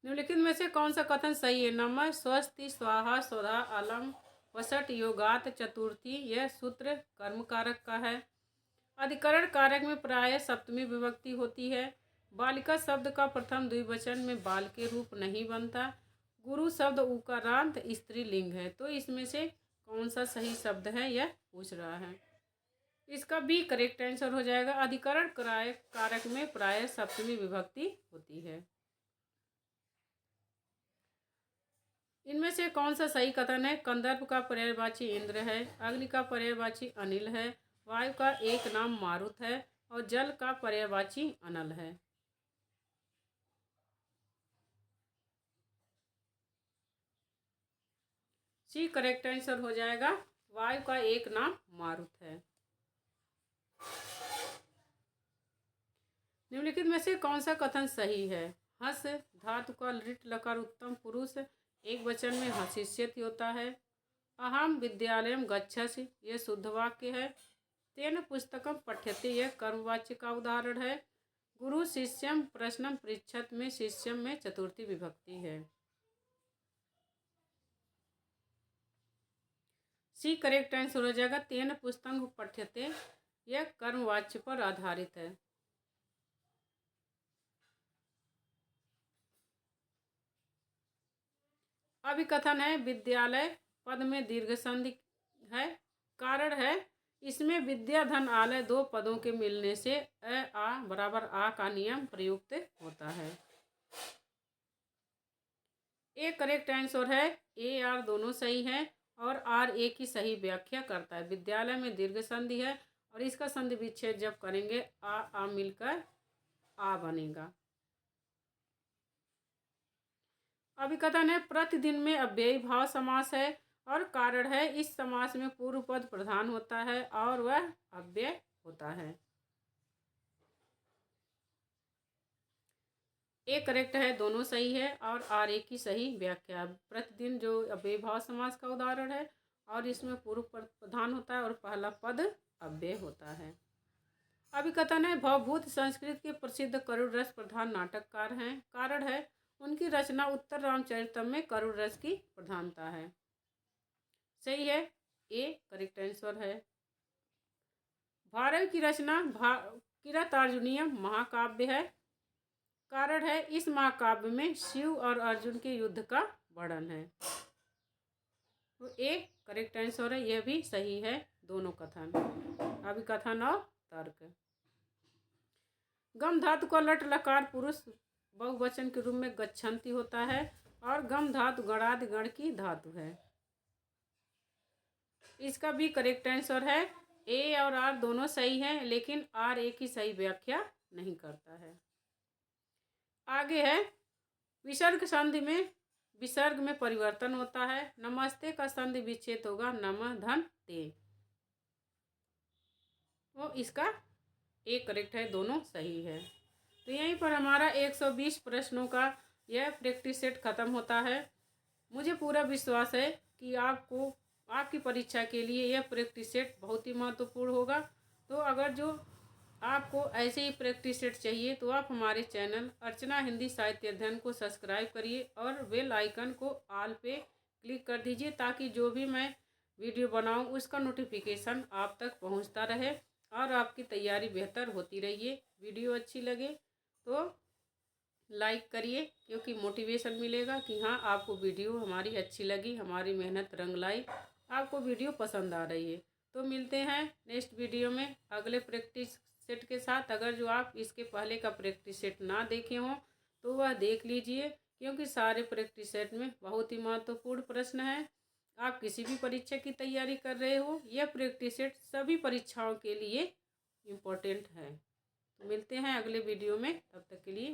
S1: निम्नलिखित में से कौन सा कथन सही है? नमः स्वस्ति स्वाहा स्वधा अलम वसट योगात चतुर्थी। यह सूत्र कर्म कारक का है। अधिकरण कारक में प्राय सप्तमी विभक्ति होती है। बालिका शब्द का प्रथम द्विवचन में बाल के रूप नहीं बनता। गुरु शब्द उकारांत स्त्रीलिंग है। तो इसमें से कौन सा सही शब्द है यह पूछ रहा है। इसका बी करेक्ट आंसर हो जाएगा। अधिकरण कारक में प्राय सप्तमी विभक्ति होती है। इनमें से कौन सा सही कथन है? कंदर्प का पर्यायवाची इंद्र है, अग्नि का पर्यायवाची अनिल है, वायु का एक नाम मारुत है और जल का पर्यायवाची अनल है। सी करेक्ट आंसर हो जाएगा। वायु का एक नाम मारुत है। निम्नलिखित में से कौन सा कथन सही है? हस धातु का लिट लकार उत्तम पुरुष एक वचन में हसिष्यति होता है। अहम विद्यालयम गच्छसि यह शुद्ध वाक्य है। तेन पुस्तकम पठ्यते यह कर्मवाच्य का उदाहरण है। गुरु शिष्यम प्रश्नम पृच्छत में शिष्यम में चतुर्थी विभक्ति है। सी करेक्ट आंसर हो जाएगा। तेन पुस्तकम पठ्यते यह कर्मवाच्य पर आधारित है। अभिकथन है विद्यालय पद में दीर्घ संधि है। कारण है इसमें विद्या धन आलय दो पदों के मिलने से अ आ बराबर आ का नियम प्रयुक्त होता है। ए करेक्ट आंसर है ए आर दोनों सही है और आर ए की सही व्याख्या करता है। विद्यालय में दीर्घ संधि है और इसका संधि विच्छेद जब करेंगे आ मिलकर आ बनेगा। अभिकथन है प्रतिदिन में अव्ययी भाव समास है और कारण है इस समास में पूर्व पद प्रधान होता है और वह अव्यय होता है। ए करेक्ट है दोनों सही है और आर ए की सही व्याख्या। प्रतिदिन जो अव्ययी भाव समास का उदाहरण है और इसमें पूर्व पद प्रधान होता है और पहला पद अव्यय होता है। अभिकथन है भवभूत संस्कृत के प्रसिद्ध करुण रस प्रधान नाटककार हैं। कारण है उनकी रचना उत्तर रामचरितम में करुण रस की प्रधानता है। सही है ए करेक्ट आंसर है। भारत की रचना किरातार्जुनीयम महाकाव्य है। कारण है इस महाकाव्य में शिव और अर्जुन के युद्ध का वर्णन है। तो ए करेक्ट आंसर है। यह भी सही है दोनों कथन, अभिकथन और तर्क। गम धातु का लट लकार पुरुष बहुवचन के रूप में गच्छन्ति होता है और गम धातु गणादि गण की धातु है। इसका भी करेक्ट आंसर है। ए और आर दोनों सही हैं लेकिन आर ए की सही व्याख्या नहीं करता है। आगे है विसर्ग संधि में विसर्ग में परिवर्तन होता है। नमस्ते का संधि विच्छेद होगा नमः धन ते। तो इसका ए करेक्ट है, दोनों सही है। तो यहीं पर हमारा 120 प्रश्नों का यह प्रैक्टिस सेट खत्म होता है। मुझे पूरा विश्वास है कि आपको आपकी परीक्षा के लिए यह प्रैक्टिस सेट बहुत ही महत्वपूर्ण होगा। तो अगर जो आपको ऐसे ही प्रैक्टिस सेट चाहिए तो आप हमारे चैनल अर्चना हिंदी साहित्य अध्ययन को सब्सक्राइब करिए और बेल आइकन को ऑल पे क्लिक कर दीजिए ताकि जो भी मैं वीडियो बनाऊं उसका नोटिफिकेशन आप तक पहुंचता रहे और आपकी तैयारी बेहतर होती रहिए। वीडियो अच्छी लगे तो लाइक करिए क्योंकि मोटिवेशन मिलेगा कि हाँ आपको वीडियो हमारी अच्छी लगी, हमारी मेहनत रंग लाई, आपको वीडियो पसंद आ रही है। तो मिलते हैं नेक्स्ट वीडियो में अगले प्रैक्टिस सेट के साथ। अगर जो आप इसके पहले का प्रैक्टिस सेट ना देखे हों तो वह देख लीजिए क्योंकि सारे प्रैक्टिस सेट में बहुत ही महत्वपूर्ण प्रश्न है। आप किसी भी परीक्षा की तैयारी कर रहे हो, यह प्रैक्टिस सेट सभी परीक्षाओं के लिए इम्पोर्टेंट है। तो मिलते हैं अगले वीडियो में, तब तक के लिए